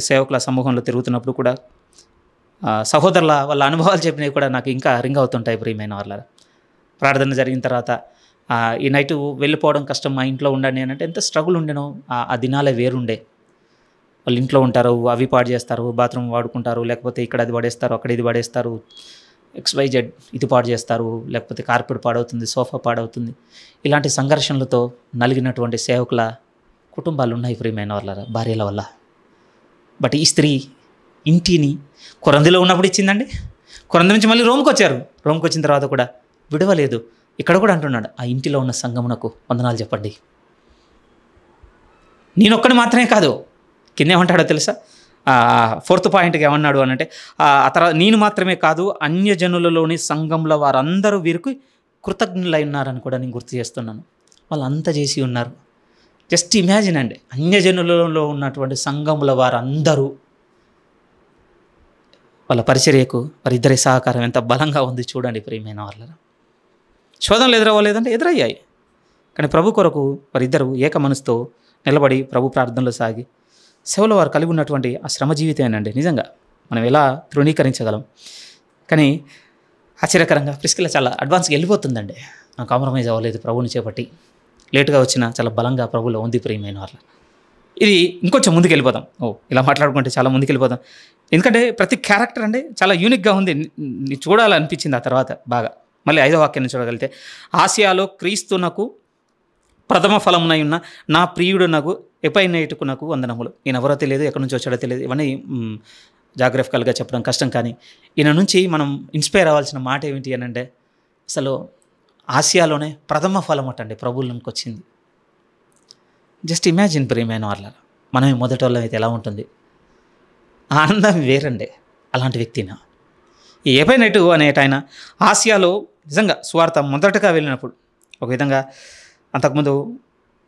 A: సేవకుల సమూహంలో తిరుగుతున్నప్పుడు కూడా సహోదరుల వాళ్ళ అనుభవాలు చెప్పినవి కూడా నాకు ఇంకా రింగ్ అవుతుంటాయి. ప్రియమైన వాళ్ళ ప్రార్థన జరిగిన తర్వాత ఈ నైటు వెళ్ళిపోవడం కష్టం, మా ఇంట్లో ఉండండి అని అంటే ఎంత స్ట్రగుల్ ఉండేనో. ఆ దినాలే వేరుండే. వాళ్ళు ఇంట్లో ఉంటారు, అవి పాడు చేస్తారు, బాత్రూమ్ వాడుకుంటారు, లేకపోతే ఇక్కడ అది పడేస్తారు, అక్కడ ఇది పడేస్తారు, XYZ ఇది పాడు చేస్తారు, లేకపోతే కార్పెట్ పాడవుతుంది, సోఫా పాడవుతుంది. ఇలాంటి సంఘర్షణలతో నలిగినటువంటి సేవకుల కుటుంబాలు ఉన్నాయి ప్రియమైన వాళ్ళ భార్యల వల్ల. బట్ ఈ స్త్రీ ఇంటిని కొరందిలో ఉన్నప్పుడు ఇచ్చిందండి. కొరంది నుంచి మళ్ళీ రోమ్కి వచ్చారు. రోమ్కి వచ్చిన తర్వాత కూడా విడవలేదు. ఇక్కడ కూడా అంటున్నాడు, ఆ ఇంటిలో ఉన్న సంఘమునకు వందనాలు చెప్పండి. నేనొక్కడి మాత్రమే కాదు, కిందేమంటాడో తెలుసా? 4th పాయింట్కి ఏమన్నాడు అని అంటే, ఆ తర్వాత నేను మాత్రమే కాదు అన్యజనులలోని సంఘంలో వారందరూ వీరికి కృతజ్ఞులై ఉన్నారని కూడా నేను గుర్తు చేస్తున్నాను. వాళ్ళు అంతా చేసి ఉన్నారు. జస్ట్ ఇమాజిన్ అండి, అన్యజనులలో ఉన్నటువంటి సంఘముల వారందరూ వాళ్ళ పరిచర్యకు వారిద్దరి సహకారం ఎంత బలంగా ఉంది చూడండి ప్రియమైన వాళ్ళ. శోధనలు ఎదురవ్వలేదంటే ఎదురయ్యాయి, కానీ ప్రభు కొరకు వారిద్దరూ ఏక మనసుతో నిలబడి ప్రభు ప్రార్థనలో సాగి సేవలో వారు కలిగి ఉన్నటువంటి ఆ శ్రమ జీవితమేనండి. నిజంగా మనం ఎలా తృణీకరించగలం? కానీ ఆశ్చర్యకరంగా ప్రిస్కిల్లా చాలా అడ్వాన్స్గా వెళ్ళిపోతుందండి. కాంప్రమైజ్ అవ్వలేదు ప్రభుని చేపట్టి. లేటుగా వచ్చినా చాలా బలంగా ప్రభులో ఉంది ప్రియమైన వాళ్ళ. ఇది ఇంకొంచెం ముందుకు వెళ్ళిపోతాం. ఇలా మాట్లాడుకుంటే చాలా ముందుకు వెళ్ళిపోతాం. ఎందుకంటే ప్రతి క్యారెక్టర్ అండి చాలా యూనిక్గా ఉంది. చూడాలనిపించింది ఆ తర్వాత బాగా. మళ్ళీ 5వ వాక్యాన్ని చూడగలిగితే, ఆసియాలో క్రీస్తునకు ప్రథమ ఫలమునై ఉన్న నా ప్రియుడునకు ఎపైనైటుకునకు వందనములు. ఈయన ఎవరో తెలియదు, ఎక్కడి నుంచి వచ్చాడో తెలియదు. ఇవన్నీ జాగ్రఫికల్గా చెప్పడం కష్టం. కానీ ఈయన నుంచి మనం ఇన్స్పైర్ అవ్వాల్సిన మాట ఏమిటి అని అంటే, అసలు ఆసియాలోనే ప్రథమ ఫలం అటండి ప్రభువులకు వచ్చింది. జస్ట్ ఇమాజిన్ ప్రియమైన వాళ్ళ, మనం మొదటి వాళ్ళం అయితే ఎలా ఉంటుంది? ఆనందం వేరండి అలాంటి వ్యక్తిన. ఈ ఎపైనైటు అనేట ఆయన ఆసియాలో నిజంగా సువార్త మొదటగా వెళ్ళినప్పుడు ఒక విధంగా అంతకుముందు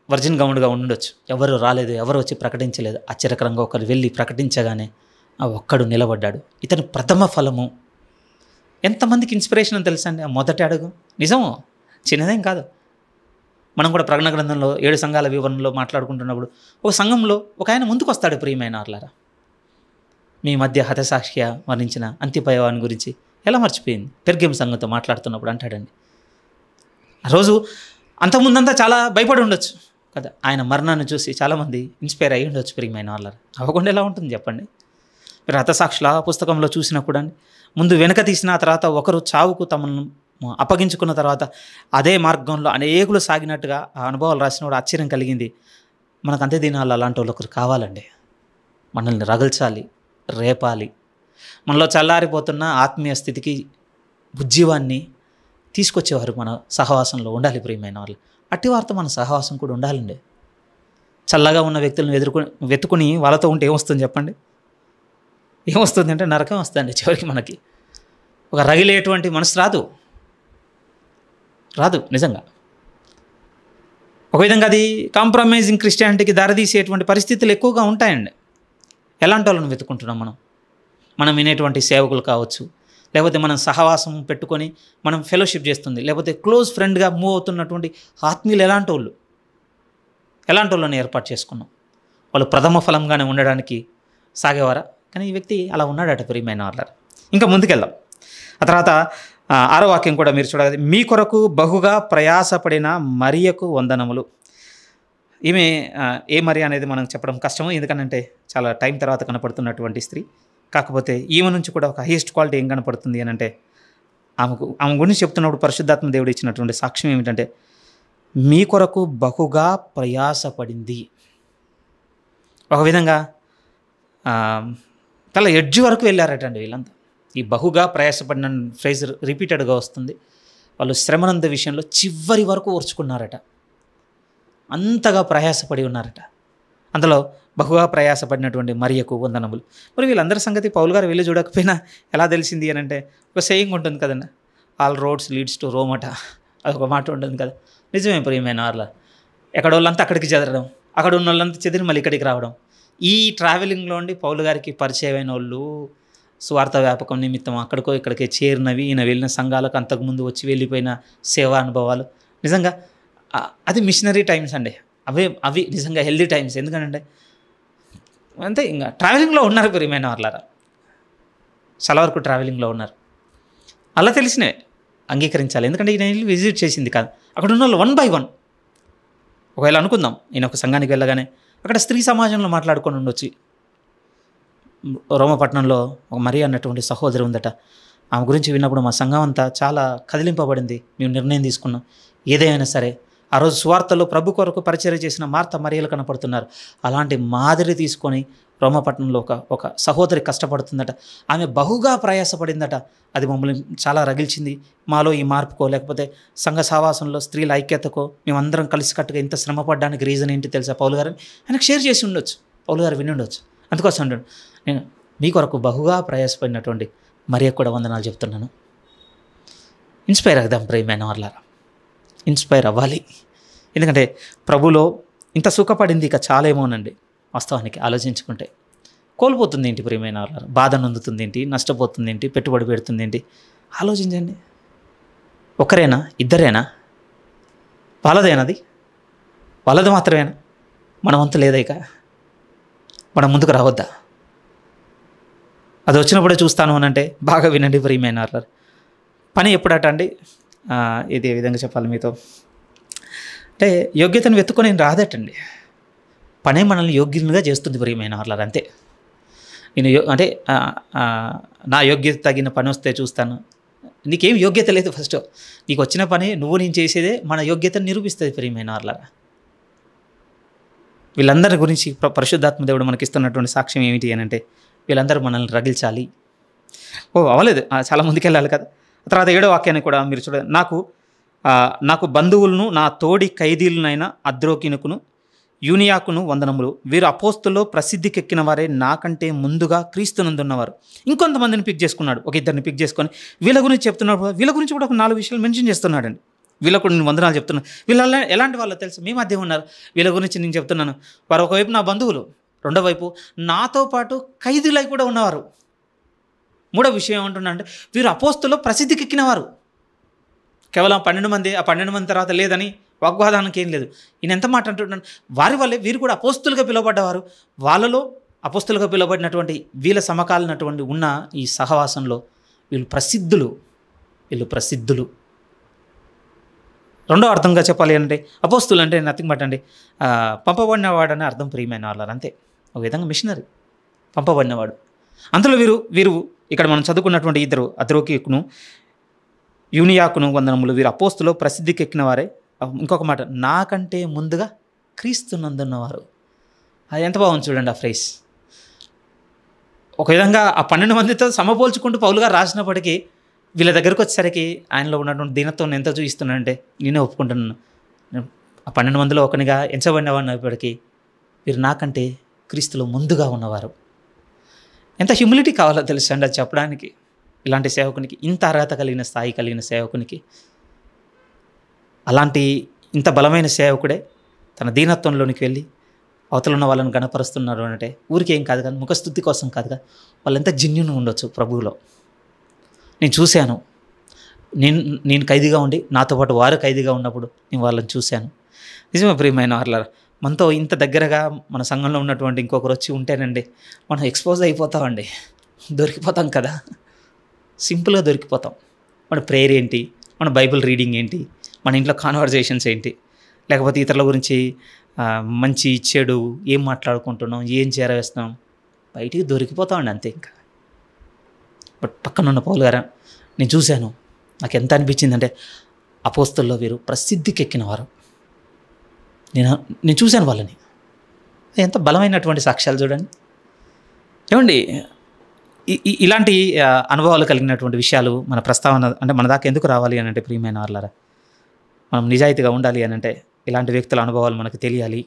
A: వర్జిన్ గౌండ్గా ఉండొచ్చు, ఎవరు రాలేదు, ఎవరు వచ్చి ప్రకటించలేదు. ఆశ్చర్యకరంగా ఒకరు వెళ్ళి ప్రకటించగానే ఆ ఒక్కడు నిలబడ్డాడు. ఇతను ప్రథమ ఫలము. ఎంతమందికి ఇన్స్పిరేషన్ అని తెలుసా అండి ఆ మొదటి అడుగు? నిజము, చిన్నదేం కాదు. మనం కూడా ప్రకటన గ్రంథంలో 7 సంఘాల వివరణలో మాట్లాడుకుంటున్నప్పుడు ఒక సంఘంలో ఒక ఆయన ముందుకు వస్తాడు. ప్రియమైన వాళ్ళారా, మీ మధ్య హతసాక్షిగా మరణించిన అంతిపయవాని గురించి ఎలా మర్చిపోయింది? పెర్గేమ్ సంఘంతో మాట్లాడుతున్నప్పుడు అంటాడండి. ఆ రోజు అంతకుముందంతా చాలా భయపడి ఉండొచ్చు కదా, ఆయన మరణాన్ని చూసి చాలామంది ఇన్స్పైర్ అయ్యి ఉండొచ్చు. ప్రియమైన వాళ్ళారా, అవ్వకుండా ఎలా ఉంటుంది చెప్పండి? మీరు హతసాక్షుల పుస్తకంలో చూసినప్పుడు అండి, ముందు వెనక తీసిన తర్వాత ఒకరు చావుకు తమను అప్పగించుకున్న తర్వాత అదే మార్గంలో అనేకులు సాగినట్టుగా ఆ అనుభవాలు రాసినప్పుడు ఆశ్చర్యం కలిగింది. మనకు అంతే దినాలు అలాంటి వాళ్ళు ఒకరు కావాలండి. మనల్ని రగల్చాలి, రేపాలి, మనలో చల్లారిపోతున్న ఆత్మీయ స్థితికి ఉజ్జీవాన్ని తీసుకొచ్చేవారు మన సహవాసంలో ఉండాలి. ప్రియమైన వాళ్ళు అట్టి వారితో మన సహవాసం కూడా ఉండాలండి. చల్లగా ఉన్న వ్యక్తులను వెతుకుని వాళ్ళతో ఉంటే ఏమొస్తుంది చెప్పండి? ఏమొస్తుంది అంటే నరకం వస్తుందండి చివరికి. మనకి ఒక రగిలేటువంటి మనసు రాదు నిజంగా. ఒక విధంగా అది కాంప్రమైజింగ్ క్రిస్టియానిటీకి దారితీసేటువంటి పరిస్థితులు ఎక్కువగా ఉంటాయండి. ఎలాంటి వాళ్ళని వెతుకుంటున్నాం మనం వినేటువంటి సేవకులు కావచ్చు, లేకపోతే మనం సహవాసం పెట్టుకొని మనం ఫెలోషిప్ చేస్తుంది, లేకపోతే క్లోజ్ ఫ్రెండ్గా మూవ్ అవుతున్నటువంటి ఆత్మీయులు ఎలాంటి వాళ్ళని ఏర్పాటు చేసుకున్నాం. వాళ్ళు ప్రథమ ఫలంగానే ఉండడానికి సాగేవారా? కానీ ఈ వ్యక్తి అలా ఉన్నాడట ప్రియమైన వాళ్ళ. ఇంకా ముందుకెళ్దాం. ఆ తర్వాత 6వ వాక్యం కూడా మీరు చూడాలి. మీ కొరకు బహుగా ప్రయాసపడిన మరియకు వందనములు. ఈమె ఏ మరియ అనేది మనం చెప్పడం కష్టము, ఎందుకంటే చాలా టైం తర్వాత కనపడుతున్నటువంటి స్త్రీ. కాకపోతే ఈమె నుంచి కూడా ఒక హైయెస్ట్ క్వాలిటీ ఏం కనపడుతుంది అని అంటే, ఆమె గురించి చెప్తున్నప్పుడు పరిశుద్ధాత్మ దేవుడు ఇచ్చినటువంటి సాక్ష్యం ఏమిటంటే, మీ కొరకు బహుగా ప్రయాసపడింది. ఒక విధంగా చాలా ఎడ్జ్ వరకు వెళ్ళారటండి వీళ్ళంతా. ఈ బహుగా ప్రయాసపడిన ఫ్రేజ్ రిపీటెడ్గా వస్తుంది. వాళ్ళు శ్రమనంద విషయంలో చివరి వరకు ఓర్చుకున్నారట, అంతగా ప్రయాసపడి ఉన్నారట. అందులో బహుగా ప్రయాసపడినటువంటి మరియకు వందనములు. మరి వీళ్ళందరి సంగతి పౌలు గారు వెళ్ళి చూడకపోయినా ఎలా తెలిసింది అని అంటే, ఒక సేయింగ్ ఉంటుంది కదండి, all roads leads to Rome అట. అదొక మాట ఉంటుంది కదా. నిజమే ప్రియమైన వాళ్ళ, ఎక్కడ వాళ్ళంతా అక్కడికి చెదరడం, అక్కడ ఉన్న వాళ్ళంతా చెదిరి మళ్ళీ ఇక్కడికి రావడం. ఈ ట్రావెలింగ్లో ఉండి పౌలు గారికి పరిచయమైన వాళ్ళు స్వార్థ వ్యాపకం నిమిత్తం అక్కడికో ఇక్కడికే చేరినవి, ఈయన వెళ్ళిన సంఘాలకు అంతకుముందు వచ్చి వెళ్ళిపోయిన సేవా అనుభవాలు, నిజంగా అది మిషనరీ టైమ్స్ అండి. అవి నిజంగా హెల్దీ టైమ్స్. ఎందుకంటే అంతే, ఇంకా ట్రావెలింగ్లో ఉన్నారు ప్రియమైన వాళ్ళారా, చాలా వరకు ట్రావెలింగ్లో ఉన్నారు. అలా తెలిసినవే అంగీకరించాలి. ఎందుకంటే ఈయన వెళ్ళి విజిట్ చేసింది కాదు, అక్కడ ఉన్న వాళ్ళు 1 by 1. ఒకవేళ అనుకుందాం, ఈయన ఒక సంఘానికి వెళ్ళగానే అక్కడ స్త్రీ సమాజంలో మాట్లాడుకొని ఉండొచ్చు. రోమపట్నంలో ఒక మరి అన్నటువంటి సహోదరి ఉందట. ఆమె గురించి విన్నప్పుడు మా సంఘం అంతా చాలా కదిలింపబడింది. మేము నిర్ణయం తీసుకున్నాం, ఏదైనా సరే ఆ రోజు సువార్తలో ప్రభు కొరకు పరిచర్య చేసిన మార్త మరియలు కనపడుతున్నారు. అలాంటి మాదిరి తీసుకొని రోమపట్నంలో ఒక సహోదరి కష్టపడుతుందట. ఆమె బహుగా ప్రయాసపడిందట. అది మమ్మల్ని చాలా రగిల్చింది. మాలో ఈ మార్పుకో, లేకపోతే సంఘ సావాసంలో స్త్రీల ఐక్యతకో, మేమందరం కలిసికట్టుగా ఇంత శ్రమ పడడానికి రీజన్ ఏంటి తెలుసా పౌలు గారిని ఆయనకు షేర్ చేసి ఉండొచ్చు, పౌలు గారు విని ఉండొచ్చు. అందుకోసం అంటాడు, నేను మీ కొరకు బహుగా ప్రయాసపడినటువంటి మరియకు కూడా వందనాలు చెప్తున్నాను. ఇన్స్పైర్ అవుదాం ప్రియమైన వాళ్ళారా, ఇన్స్పైర్ అవ్వాలి. ఎందుకంటే ప్రభులో ఇంత సుఖపడింది ఇక చాలేమోనండి. వాస్తవానికి ఆలోచించుకుంటే కోల్పోతుంది ఏంటి ప్రియమైన వాళ్ళారా, బాధ నొందుతుంది ఏంటి, నష్టపోతుంది ఏంటి, పెట్టుబడి పెడుతుంది ఏంటి, ఆలోచించండి. ఒకరేనా, ఇద్దరేనా, వాళ్ళదేనది, వాళ్ళది మాత్రమేనా, మన వంతు లేదా? ఇక మనం ముందుకు రావద్దా? అది వచ్చినప్పుడే చూస్తాను అని అంటే బాగా వినండి ప్రియమైన వాళ్ళారా. పని ఎప్పుడట అండి, ఇది ఏ విధంగా చెప్పాలి మీతో అంటే, యోగ్యతను వెతుక్కొని రాదటండి, పనే మనల్ని యోగ్యులుగా చేస్తుంది ప్రియమైన వాళ్ళారా. అంతే. నేను అంటే నా యోగ్యత తగిన పని వస్తే చూస్తాను. నీకేం యోగ్యత లేదు. ఫస్ట్ నీకు వచ్చిన పని నేను చేసేదే మన యోగ్యతను నిరూపిస్తుంది ప్రియమైన వాళ్ళారా. వీళ్ళందరి గురించి పరిశుద్ధాత్మ దేవుడు మనకి ఇస్తున్నటువంటి సాక్ష్యం ఏమిటి అని అంటే, వీళ్ళందరూ మనల్ని రగిల్చాలి. అవ్వలేదు, చాలా ముందుకు వెళ్ళాలి కదా. తర్వాత 7వ వాక్యాన్ని కూడా మీరు చూడండి. నాకు బంధువులను, నా తోడి ఖైదీలనైన అద్రోకినుకును యూనియాకును వందనములు. వీరు అపోస్తుల్లో ప్రసిద్ధికెక్కిన వారే, నాకంటే ముందుగా క్రీస్తునందున్నవారు. ఇంకొంతమందిని పిక్ చేసుకున్నాడు, ఒక ఇద్దరిని పిక్ చేసుకొని వీళ్ళ గురించి చెప్తున్నాడు. వీళ్ళ గురించి కూడా ఒక 4 విషయాలు మెన్షన్ చేస్తున్నాడండి. వీళ్ళకు నేను వందనాలు చెప్తున్నాను. వీళ్ళ ఎలాంటి వాళ్ళో తెలుసు, మీ మధ్య ఉన్నారు. వీళ్ళ గురించి నేను చెప్తున్నాను. వారు ఒకవైపు నా బంధువులు, రెండో వైపు నాతో పాటు ఖైదీలై కూడా ఉన్నవారు. మూడో విషయం ఏమంటున్నా అంటే, వీరు అపోస్తుల్లో ప్రసిద్ధికెక్కినవారు. కేవలం 12 మంది, ఆ 12 మంది తర్వాత లేదని వాగ్వాదానికి ఏం లేదు. ఈయన ఎంత మాట అంటున్నాను, వారి వల్లే వీరు కూడా అపోస్తులుగా పిలువబడ్డవారు. వాళ్ళలో అపోస్తులుగా పిలువబడినటువంటి వీళ్ళ సమకాలినటువంటి ఉన్న ఈ సహవాసంలో వీళ్ళు ప్రసిద్ధులు. రెండో అర్థంగా చెప్పాలి అంటే, అపోస్తులు అంటే నథింగ్ బట్ అండి, పంపబడినవాడని అర్థం ప్రియమైన వాళ్ళు. అంతే. ఒక విధంగా మిషనరీ, పంపబడినవాడు. అందులో వీరు ఇక్కడ మనం చదువుకున్నటువంటి ఇద్దరు, అద్రోకికును యూనియాకును వందనములు. వీరు అపోస్తులో ప్రసిద్ధికెక్కిన వారే. ఇంకొక మాట, నాకంటే ముందుగా క్రీస్తునందున్నవారు. అది ఎంత బాగుంది చూడండి ఆ ఫ్రేజ్. ఒక విధంగా ఆ 12 మందితో సమపోల్చుకుంటూ పౌలు గారు రాసినప్పటికీ వీళ్ళ దగ్గరకు వచ్చేసరికి ఆయనలో ఉన్నటువంటి దీనత్వం ఎంత చూపిస్తున్నానంటే, నేనే ఒప్పుకుంటున్నాను. ఆ 12 మందిలో ఒకనిగా ఎంచబడినవాడిని అయినప్పటికీ వీరు నాకంటే క్రీస్తులో ముందుగా ఉన్నవారు. ఎంత హ్యూమిలిటీ కావాలో తెలుసండి అది చెప్పడానికి. ఇలాంటి సేవకునికి, ఇంత అర్హత కలిగిన స్థాయి కలిగిన సేవకునికి, అలాంటి ఇంత బలమైన సేవకుడే తన దీనత్వంలోనికి వెళ్ళి అవతల ఉన్న వాళ్ళని గణపరుస్తున్నారు అంటే ఊరికేం కాదు కదా, ముఖస్థుతి కోసం కాదు కదా, వాళ్ళు ఎంత జెన్యూన్గా ఉండొచ్చు ప్రభువులో. నేను చూశాను. నేను ఖైదీగా ఉండి నాతో పాటు వారు ఖైదీగా ఉన్నప్పుడు నేను వాళ్ళని చూశాను. నిజమే ప్రియమైన వాళ్ళ, మనతో ఇంత దగ్గరగా మన సంఘంలో ఉన్నటువంటి ఇంకొకరు వచ్చి ఉంటేనండి మనం ఎక్స్పోజ్ అయిపోతామండి, దొరికిపోతాం కదా, సింపుల్గా దొరికిపోతాం. మన ప్రేయర్ ఏంటి, మన బైబిల్ రీడింగ్ ఏంటి, మన ఇంట్లో కాన్వర్జేషన్స్ ఏంటి, లేకపోతే ఇతరుల గురించి మంచి చెడు ఏం మాట్లాడుకుంటున్నాం, ఏం చేరవేస్తున్నాం, బయటికి దొరికిపోతామండి అంతే. ఇంకా బట్ పక్కనున్న పౌలు గారు, నేను చూశాను, నాకు ఎంత అనిపించిందంటే అపోస్తల్లో వీరు ప్రసిద్ధికి ఎక్కినవారు. నేను చూశాను వాళ్ళని. ఎంత బలమైనటువంటి సాక్ష్యాలు చూడండి. ఏమండి, ఇలాంటి అనుభవాలు కలిగినటువంటి విషయాలు మన ప్రస్తావన అంటే మన దాకా ఎందుకు రావాలి అని అంటే, ప్రియమైన వాళ్ళారా, మనం నిజాయితీగా ఉండాలి అని అంటే ఇలాంటి వ్యక్తుల అనుభవాలు మనకు తెలియాలి.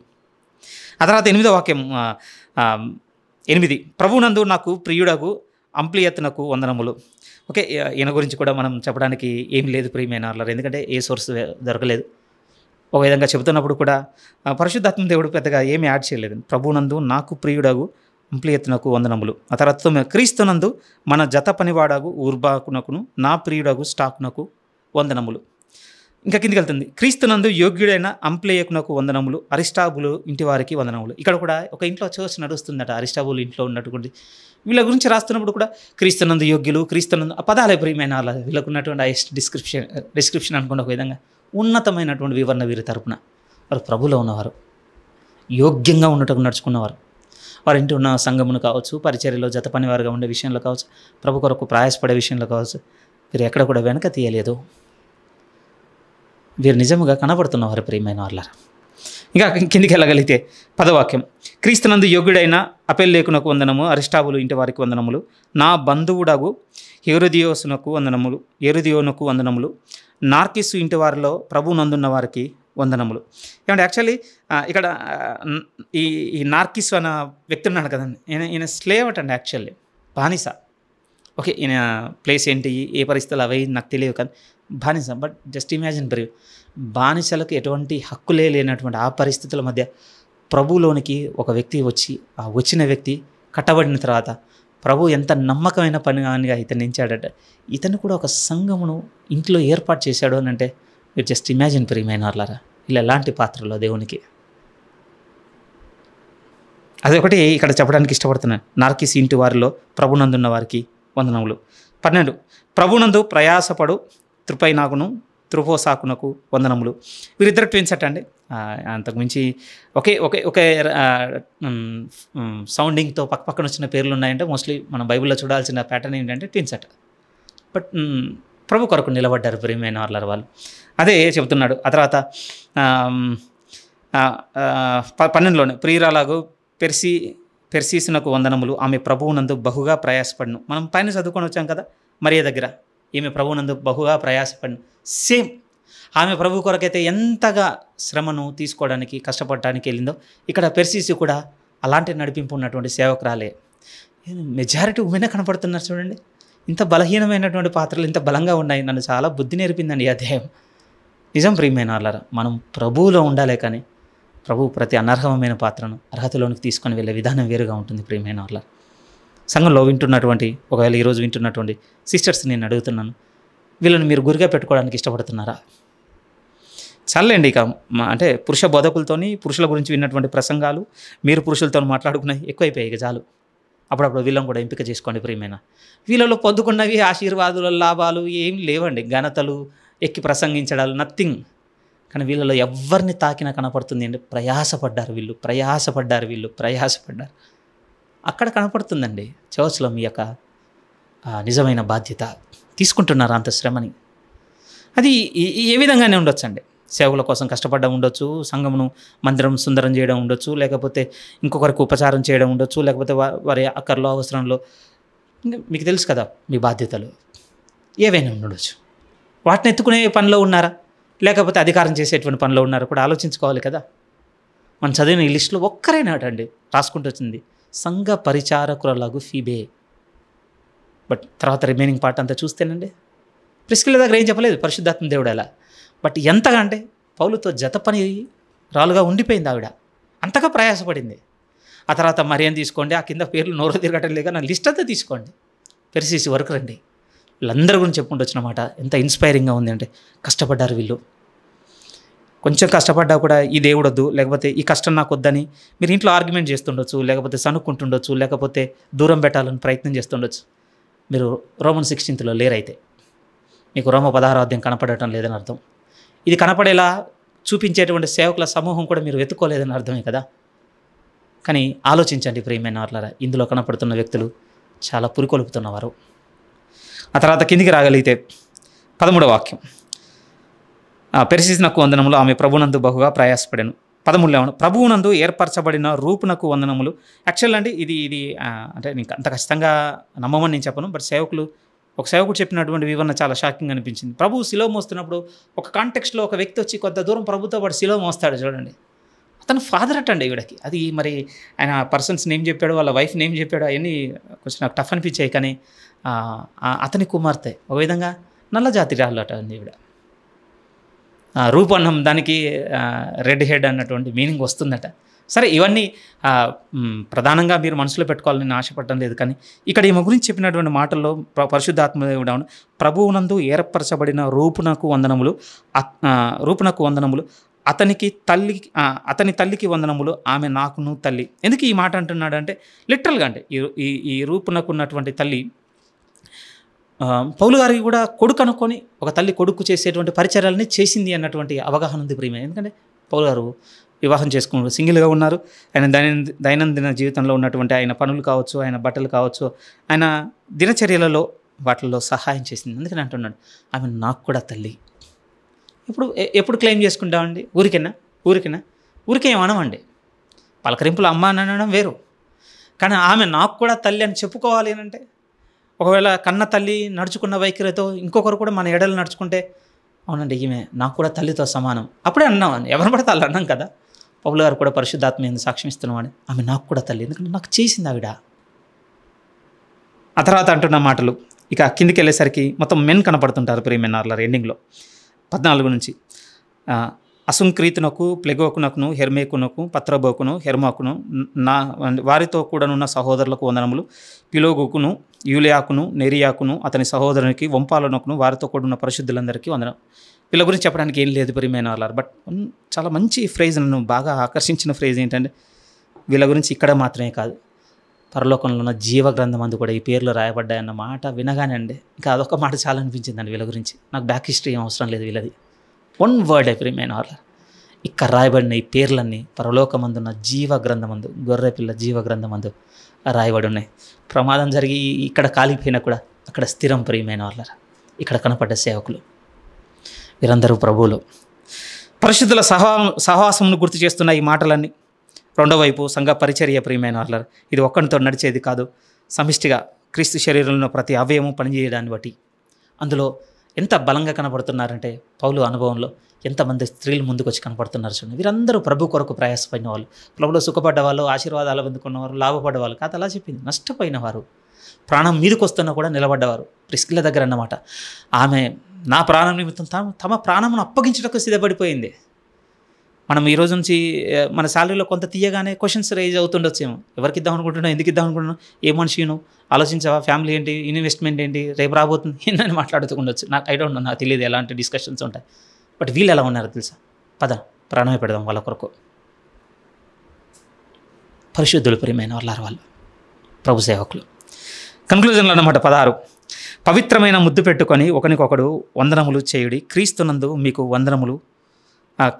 A: ఆ తర్వాత 8వ వాక్యం 8 ప్రభునందు నాకు ప్రియుడగు అంప్లియత్తునకు వందనములు. ఓకే, ఈయన గురించి కూడా మనం చెప్పడానికి ఏం లేదు ప్రియమైన వాళ్ళారా, ఎందుకంటే ఏ సోర్స్ దొరకలేదు. ఒక విధంగా చెబుతున్నప్పుడు కూడా పరిశుద్ధాత్మ దేవుడు పెద్దగా ఏమీ యాడ్ చేయలేదు. ప్రభునందు నాకు ప్రియుడగు అంప్లియత్తునకు వందనములు. ఆ తర్వాత క్రీస్తునందు మన జత పనివాడగు ఊర్బాకునకును నా ప్రియుడగు స్టాకునకు వందనములు. ఇంకా కిందికి వెళ్తుంది. క్రీస్తునందు యోగ్యుడైన అంప్లియకునకు వందనములు, అరిస్టాబులు ఇంటి వారికి వందనములు. ఇక్కడ కూడా ఒక ఇంట్లో చర్చ్ నడుస్తుందట, అరిస్టాబుల్ ఇంట్లో ఉన్నటువంటి వీళ్ళ గురించి రాస్తున్నప్పుడు కూడా క్రీస్తునందు యోగ్యులు, క్రీస్తునందు ఆ పదాలే ప్రియమైన వాళ్ళ వీళ్ళకు ఉన్నటువంటి డిస్క్రిప్షన్ అనుకున్న ఒక విధంగా ఉన్నతమైనటువంటి వివరణ వీరి తరపున వారు ప్రభులో ఉన్నవారు, యోగ్యంగా ఉండటకు నడుచుకున్నవారు. వారి ఇంటి ఉన్న సంఘమును కావచ్చు, పరిచర్యలో జత పనివారుగా ఉండే విషయంలో కావచ్చు, ప్రభు కొరకు ప్రయాసపడే విషయంలో కావచ్చు, వీరు ఎక్కడ కూడా వెనక తీయలేదు. వీరు నిజముగా కనబడుతున్నవారు ప్రియమైన వాళ్ళారా. ఇంకా కిందికి వెళ్ళగలిగితే 10వ వాక్యం. క్రీస్తునందు యోగ్యుడైన అపెల్లేకునకు వందనము, అరిస్టాబులు ఇంటి వారికి వందనములు, నా బంధువుడగు హెరోదియోనుకు వందనములు, నార్కిస్సు ఇంటి వారిలో ప్రభు నందున్న వారికి వందనములు. ఏమంటే యాక్చువల్లీ ఇక్కడ ఈ నార్కిస్ అన్న వ్యక్తి ఉన్నాడు కదండి, ఈయన స్లేవ్ అటండి, యాక్చువల్లీ బానిస. ఓకే, ఈయన ప్లేస్ ఏంటి, ఏ పరిస్థితులు అవి నాకు తెలియదు కానీ బానిస. బట్ జస్ట్ ఇమాజిన్ బ్రేవ్, బానిసలకు ఎటువంటి హక్కులే లేనటువంటి ఆ పరిస్థితుల మధ్య ప్రభులోనికి ఒక వ్యక్తి వచ్చి, ఆ వచ్చిన వ్యక్తి కట్టబడిన తర్వాత ప్రభు ఎంత నమ్మకమైన పనిగా ఇతను నించాడట. ఇతను కూడా ఒక సంఘమును ఇంట్లో ఏర్పాటు చేశాడు అని అంటే మీరు జస్ట్ ఇమాజిన్ ప్రియమైన వాళ్ళారా, ఇలా ఎలాంటి పాత్రలో దేవునికి. అదొకటి ఇక్కడ చెప్పడానికి ఇష్టపడుతున్నాను. నార్కిస్ ఇంటి వారిలో ప్రభునందున్న వారికి వందనములు. 12 ప్రభునందు ప్రయాసపడు త్రుపైనాకును త్రుపోసాకునకు వందనములు. వీరిద్దరు ట్విన్స్ అట్టండి. అంతకుమించి ఒకే సౌండింగ్తో పక్కన వచ్చిన పేర్లు ఉన్నాయంటే మోస్ట్లీ మనం బైబిల్లో చూడాల్సిన ప్యాటర్న్ ఏంటంటే ట్విన్స్ అట. బట్ ప్రభు కొరకు నిలబడ్డారు ప్రియమైన వాళ్ళు. అదే చెబుతున్నాడు. ఆ తర్వాత 12లోనే ప్రియురాలాగు పెర్సీసునకు వందనములు, ఆమె ప్రభువునందు బహుగా ప్రయాసపడను. మనం పైన చదువుకొని వచ్చాం కదా మరియ దగ్గర, ఈమె ప్రభువునందు బహుగా ప్రయాసపడను. సేమ్ ఆమె ప్రభు కొరకైతే ఎంతగా శ్రమను తీసుకోవడానికి కష్టపడటానికి వెళ్ళిందో, ఇక్కడ పెర్సీసు కూడా అలాంటి నడిపింపు ఉన్నటువంటి సేవకురాలే. మెజారిటీ ఉమెనే కనపడుతున్నారు చూడండి. ఇంత బలహీనమైనటువంటి పాత్రలు ఇంత బలంగా ఉన్నాయి. నన్ను చాలా బుద్ధి నేర్పిందండి ఈ అధ్యాయం. నిజం ప్రియమైన వాళ్ళారా, మనం ప్రభువులో ఉండాలే కానీ ప్రభు ప్రతి అనర్హమైన పాత్రను అర్హతలోనికి తీసుకొని వెళ్ళే విధానం వేరుగా ఉంటుంది ప్రియమైన వాళ్ళ. సంఘంలో వింటున్నటువంటి, ఒకవేళ ఈరోజు వింటున్నటువంటి సిస్టర్స్ నేను అడుగుతున్నాను, వీళ్ళని మీరు గురిగా పెట్టుకోవడానికి ఇష్టపడుతున్నారా? చాలండి. ఇక అంటే పురుష బోధకులతోని పురుషుల గురించి విన్నటువంటి ప్రసంగాలు, మీరు పురుషులతో మాట్లాడుకున్నాయి ఎక్కువైపోయాయి. ఇక చాలు. అప్పుడప్పుడు వీళ్ళని కూడా ఎంపిక చేసుకోండి ప్రియమైన. వీళ్ళలో పొందుకున్నవి ఆశీర్వాదాలు, లాభాలు ఏం లేవండి. ఘనతలు, ఎక్కి ప్రసంగించడాలు, నథింగ్. కానీ వీళ్ళలో ఎవరిని తాకినా కనపడుతుంది అంటే ప్రయాసపడ్డారు వీళ్ళు. అక్కడ కనపడుతుందండి చర్చ్లో మీ యొక్క నిజమైన బాధ్యత. తీసుకుంటున్నారు అంత శ్రమని. అది ఏ విధంగానే ఉండొచ్చండి. సేవకుల కోసం కష్టపడడం ఉండొచ్చు, సంఘమును మందిరం సుందరం చేయడం ఉండొచ్చు, లేకపోతే ఇంకొకరికి ఉపచారం చేయడం ఉండొచ్చు, లేకపోతే వారి అక్కర్లో అవసరంలో, మీకు తెలుసు కదా మీ బాధ్యతలు ఏవైనా ఉండొచ్చు. వాటిని ఎత్తుకునే పనిలో ఉన్నారా, లేకపోతే అధికారం చేసేటువంటి పనిలో ఉన్నారా కూడా ఆలోచించుకోవాలి కదా. మనం చదివిన ఈ లిస్టులో ఒక్కరైనా అటండి రాసుకుంటూ వచ్చింది సంఘ పరిచారకురాలకు ఫీబే. బట్ తర్వాత రిమైనింగ్ పార్ట్ అంతా చూస్తేనండి ప్రిస్కిల్ల దగ్గర ఏం చెప్పలేదు పరిశుద్ధాత్మ దేవుడు అలా. బట్ ఎంతగా అంటే పౌలుతో జత పని రాలుగా ఉండిపోయింది ఆవిడ, అంతగా ప్రయాసపడింది. ఆ తర్వాత మరి ఏం తీసుకోండి, ఆ కింద పేర్లు నోరు తిరగటం లేక నా లిస్ట్ అంతా తీసుకోండి. పెరిసేసి వరకు రండి. వీళ్ళందరూ గురించి చెప్పుకుంటూ వచ్చిన మాట ఎంత ఇన్స్పైరింగ్గా ఉంది అంటే కష్టపడ్డారు వీళ్ళు. కొంచెం కష్టపడ్డా కూడా ఈ దేవుడు వద్దు, లేకపోతే ఈ కష్టం నాకు వద్దని మీరు ఇంట్లో ఆర్గ్యుమెంట్ చేస్తుండొచ్చు, లేకపోతే సనుక్కుంటుండొచ్చు, లేకపోతే దూరం పెట్టాలని ప్రయత్నం చేస్తుండొచ్చు. మీరు రోమన్ 16లో లేరైతే మీకు రోమ 16వ అధ్యాయం కనపడటం లేదని అర్థం. ఇది కనపడేలా చూపించేటువంటి సేవకుల సమూహం కూడా మీరు వెతుక్కోలేదని అర్థమే కదా. కానీ ఆలోచించండి ప్రియమైన వాళ్ళారా, ఇందులో కనపడుతున్న వ్యక్తులు చాలా పురికొల్పుతున్నవారు. ఆ తర్వాత కిందికి రాగలిగితే 13వ వాక్యం. పెరిసినకు వందనములు, ఆమె ప్రభునందు బహుగా ప్రయాసపడాను. 13 ప్రభువునందు ఏర్పరచబడిన రూపునకు వందనములు. యాక్చువల్ అండి ఇది అంటే నీకు అంత ఖచ్చితంగా నమ్మమని నేను చెప్పను. బట్ ఒక సేవకుడు చెప్పినటువంటి వివరణ చాలా షాకింగ్ అనిపించింది. ప్రభువు శిలువ మోస్తున్నప్పుడు ఒక కాంటెక్స్ట్లో ఒక వ్యక్తి వచ్చి కొంత దూరం ప్రభుతో పాటు శిలువ మోస్తాడు చూడండి. అతను ఫాదర్ అట్టండి ఈవిడకి. అది మరి ఆయన పర్సన్స్ నేమ్ చెప్పాడు, వాళ్ళ వైఫ్ నేమ్ చెప్పాడు, అవన్నీ కొంచెం నాకు టఫ్ అనిపించాయి. కానీ అతని కుమార్తె ఒక విధంగా నల్ల జాతి రాళ్ళు అట అండి ఈవిడ. రూపన్నం దానికి రెడ్ హెడ్ అన్నటువంటి మీనింగ్ వస్తుందట. సరే, ఇవన్నీ ప్రధానంగా మీరు మనసులో పెట్టుకోవాలని నేను ఆశపడటం లేదు. కానీ ఇక్కడ ఈమె గురించి చెప్పినటువంటి మాటల్లో పరిశుద్ధాత్మదేవుడు ప్రభువునందు ఏర్పరచబడిన రూపునకు వందనములు, అతని తల్లికి వందనములు, ఆమె నాకును తల్లి. ఎందుకు ఈ మాట అంటున్నాడు అంటే లిటరల్గా అంటే ఈ రూపునకు ఉన్నటువంటి తల్లి పౌలు గారికి కూడా కొడుకు అనుకొని ఒక తల్లి కొడుకు చేసేటువంటి పరిచర్యలని చేసింది అన్నటువంటి అవగాహన ఉంది ప్రియమే. ఎందుకంటే పౌలు గారు వివాహం చేసుకున్నారు, సింగిల్గా ఉన్నారు. ఆయన దైనందిన జీవితంలో ఉన్నటువంటి ఆయన పనులు కావచ్చు, ఆయన బట్టలు కావచ్చు, ఆయన దినచర్యలలో వాటిల్లో సహాయం చేసింది. అందుకని అంటున్నాడు ఆమె నాకు కూడా తల్లి. ఎప్పుడు క్లెయిమ్ చేసుకుంటామండి? ఊరికేం అనమండి. పలకరింపులు అమ్మ అని అనడం వేరు. కానీ ఆమె నాకు కూడా తల్లి అని చెప్పుకోవాలి అని అంటే, ఒకవేళ కన్న తల్లి నడుచుకున్న వైఖరితో ఇంకొకరు కూడా మన ఎడలు నడుచుకుంటే, అవునండి ఈమె నాకు కూడా తల్లితో సమానం, అప్పుడే అన్నామని. ఎవరు పడితే వాళ్ళు అన్నాం కదా. పౌలు గారు కూడా పరిశుద్ధాత్మ మీద సాక్ష్యం ఇస్తున్నామని, ఆమె నాకు కూడా తల్లి, ఎందుకంటే నాకు చేసింది ఆవిడ. ఆ తర్వాత అంటున్న మాటలు ఇక కిందికి వెళ్ళేసరికి మొత్తం మెన్ కనపడుతుంటారు ప్రియమెన్నార్ల ఎండింగ్లో 14 నుంచి. అసుంక్రీతునకు, ప్లెగోకునకును, హెర్మేకునకు, పత్రబోకును, హెర్మాకును, వారితో కూడానున్న సహోదరులకు వందనములు, పిలోగుకును, యూలియాకును, నెరియాకును, అతని సహోదరునికి, వంపాలనకును, వారితో కూడున్న పరిశుద్ధులందరికీ వందనం. వీళ్ళ గురించి చెప్పడానికి ఏం లేదు ప్రియమైన వాళ్ళారు. బట్ చాలా మంచి ఫ్రేజ్, నన్ను బాగా ఆకర్షించిన ఫ్రేజ్ ఏంటంటే, వీళ్ళ గురించి ఇక్కడ మాత్రమే కాదు, పరలోకంలో ఉన్న జీవ గ్రంథం అందు కూడా ఈ పేర్లు రాయబడ్డాయన్న మాట వినగానే అండి ఇంకా అదొక మాట చాలా అనిపించిందండి వీళ్ళ గురించి. నాకు బ్యాక్ హిస్టరీ ఏం అవసరం లేదు, వీళ్ళది వన్ వర్డ్ ప్రియమైన వాళ్ళ. ఇక్కడ రాయబడిన ఈ పేర్లన్నీ పరలోకమందున్న జీవ గ్రంథమందు, గొర్రెపిల్ల జీవ గ్రంథమందు రాయబడి ఉన్నాయి. ప్రమాదం జరిగి ఇక్కడ కాలిపోయినా కూడా అక్కడ స్థిరం ప్రియమైన వాళ్ళ. ఇక్కడ కనపడ్డ సేవకులు వీరందరూ ప్రభువులు. పరిశుద్ధుల సహవాసమును గుర్తు చేస్తున్న ఈ మాటలన్నీ. రెండో వైపు సంఘ పరిచర్య ప్రియమైన వాళ్ళ. ఇది ఒక్కరితో నడిచేది కాదు, సమిష్టిగా క్రీస్తు శరీరంలో ప్రతి అవయవం పనిచేయడాన్ని బట్టి అందులో ఎంత బలంగా కనపడుతున్నారంటే పౌలు అనుభవంలో ఎంతమంది స్త్రీలు ముందుకు వచ్చి కనపడుతున్నారు చూడండి. వీరందరూ ప్రభు కొరకు ప్రయాసపడిన వాళ్ళు, ప్రభులో సుఖపడ్డ వాళ్ళు, ఆశీర్వాదాలు అందుకున్నవారు, లాభపడ్డవాళ్ళు కాదు. అలా చెప్పింది, నష్టపోయిన వారు, ప్రాణం మీదకి వస్తున్నా కూడా నిలబడ్డవారు. ప్రిస్కిల్ల దగ్గర అన్నమాట, ఆమె నా ప్రాణం నిమిత్తం తమ ప్రాణమును అప్పగించడానికి సిద్ధపడిపోయింది. మనం ఈ రోజు నుంచి మన శాలరీలో కొంత తీయగానే క్వశ్చన్స్ రైజ్ అవుతుండొచ్చేమో. ఎవరికి ఇద్దాం అనుకుంటున్నావు, ఎందుకు ఇద్దాం అనుకుంటున్నావు, ఏ మనిషిను ఆలోచించావా, ఫ్యామిలీ ఏంటి, ఇన్వెస్ట్మెంట్ ఏంటి, రేపు రాబోతుంది ఏంటని మాట్లాడుతూ ఉండొచ్చు. నాకు ఐ డోంట్ నో, నాకు తెలియదు ఎలాంటి డిస్కషన్స్ ఉంటాయి. బట్ వీళ్ళు ఎలా ఉన్నారు తెలుసా? పద ప్రాణమే పెడదాం వాళ్ళ కొరకు. పరిశుద్ధులు ప్రియమైన వాళ్ళు, ప్రభు సేవకులు. కన్క్లూజన్లో అన్నమాట 16, పవిత్రమైన ముద్దు పెట్టుకొని ఒకరికొకడు వందనములు చేయుడి, క్రీస్తునందు మీకు వందనములు,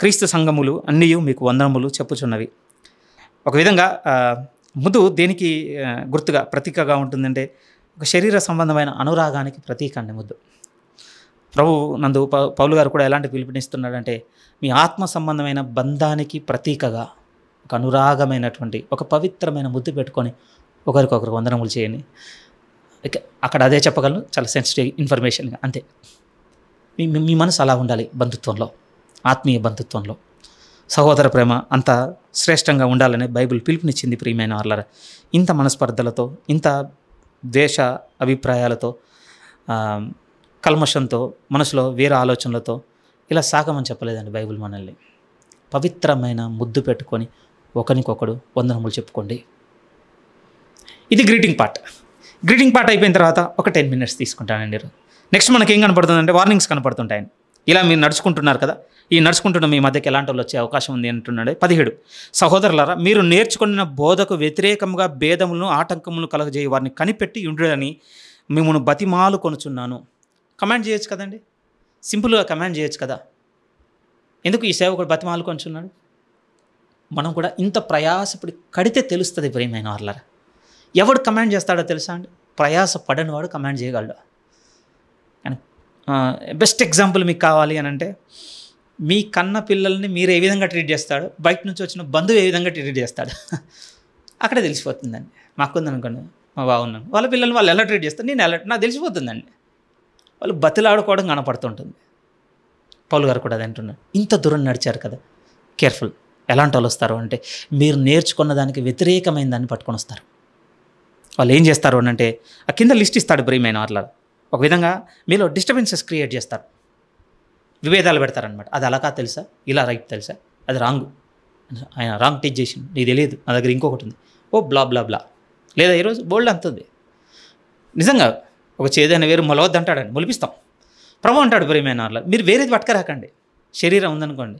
A: క్రీస్తు సంఘములు అన్నీ మీకు వందనములు చెప్పుచున్నవి. ఒక విధంగా ముద్దు దేనికి గుర్తుగా ప్రతీకగా ఉంటుందంటే, ఒక శరీర సంబంధమైన అనురాగానికి ప్రతీక అండి ముద్దు. ప్రభు నందు పౌలు గారు కూడా ఎలాంటి పిలుపునిస్తున్నాడంటే, మీ ఆత్మ సంబంధమైన బంధానికి ప్రతీకగా ఒక అనురాగమైనటువంటి ఒక పవిత్రమైన ముద్దు పెట్టుకొని ఒకరికొకరు వందనములు చేయండి. అక్కడ అదే చెప్పగలను, చాలా సెన్సిటివ్ ఇన్ఫర్మేషన్గా అంతే. మీ మనసు అలా ఉండాలి బంధుత్వంలో, ఆత్మీయ బంధుత్వంలో. సహోదర ప్రేమ అంత శ్రేష్టంగా ఉండాలని బైబిల్ పిలుపునిచ్చింది ప్రియమైన వాళ్ళారా. ఇంత మనస్పర్ధలతో, ఇంత ద్వేష అభిప్రాయాలతో, కల్మషంతో, మనసులో వేరే ఆలోచనలతో ఇలా సాగమని చెప్పలేదండి బైబిల్ మనల్ని. పవిత్రమైన ముద్దు పెట్టుకొని ఒకరికొకడు వందనములు చెప్పుకోండి. ఇది గ్రీటింగ్ పార్ట్ అయిపోయిన తర్వాత ఒక 10 minutes తీసుకుంటానండి. నెక్స్ట్ మనకి ఏం కనపడుతుందంటే వార్నింగ్స్ కనపడుతుంటాయని. ఇలా మీరు నడుచుకుంటున్నారు కదా, ఈ నడుచుకుంటున్న మీ మధ్యకి ఎలాంటి వాళ్ళు వచ్చే అవకాశం ఉంది అంటున్నాడు. 17, సహోదరులారా మీరు నేర్చుకున్న బోధకు వ్యతిరేకంగా భేదములను ఆటంకములను కలగజేయ వారిని కనిపెట్టి ఉండుడని మిమ్మల్ని బతిమాలు కొనుచున్నాను. కమాండ్ చేయొచ్చు కదండి, సింపుల్గా కమాండ్ చేయొచ్చు కదా. ఎందుకు ఈ సేవకుడు బతిమాలు కొనుచున్నాడు? మనం కూడా ఇంత ప్రయాసపడి కడితే తెలుస్తుంది ప్రియమైన వాళ్ళారా. ఎవడు కమాండ్ చేస్తాడో తెలుసా అండి? ప్రయాస పడని వాడు కమాండ్ చేయగలడు. కానీ బెస్ట్ ఎగ్జాంపుల్ మీకు కావాలి అని అంటే, మీ కన్న పిల్లల్ని మీరు ఏ విధంగా ట్రీట్ చేస్తాడు, బయట నుంచి వచ్చిన బంధువు ఏ విధంగా ట్రీట్ చేస్తాడు అక్కడే తెలిసిపోతుందండి. మా అక్క ఉందనుకోండి, మా బాగున్నాను, వాళ్ళ పిల్లల్ని వాళ్ళు ఎలా ట్రీట్ చేస్తారు, నేను ఎలా, నాకు తెలిసిపోతుందండి. వాళ్ళు బతిలాడుకోవడం కనపడుతుంటుంది. పౌలు గారు కూడా అది అంటున్నారు, ఇంత దూరం నడిచారు కదా, కేర్ఫుల్. ఎలాంటి వాళ్ళు వస్తారు అంటే, మీరు నేర్చుకున్న దానికి వ్యతిరేకమైన దాన్ని పట్టుకొని వస్తారు. వాళ్ళు ఏం చేస్తారు అని అంటే, ఆ కింద లిస్ట్ ఇస్తాడు ప్రియమైన వాళ్ళ, ఒక విధంగా మీలో డిస్టర్బెన్సెస్ క్రియేట్ చేస్తారు, విభేదాలు పెడతారనమాట. అది అలా కాదు తెలుసా, ఇలా రైట్ తెలుసా, అది రాంగ్, ఆయన రాంగ్ టీచ్ చేసింది, నీకు తెలియదు, నా దగ్గర ఇంకొకటి ఉంది, ఓ బ్లా బ్లా బ్లా. లేదా ఈరోజు బోల్డ్ అంతుంది. నిజంగా ఒక చేదైన వేరు మొలవద్దు అంటాడండి, మొలిపిస్తాం. ప్రభు అంటాడు ప్రియమైన వాళ్ళ, మీరు వేరేది పట్టుకరాకండి. శరీరం ఉందనుకోండి,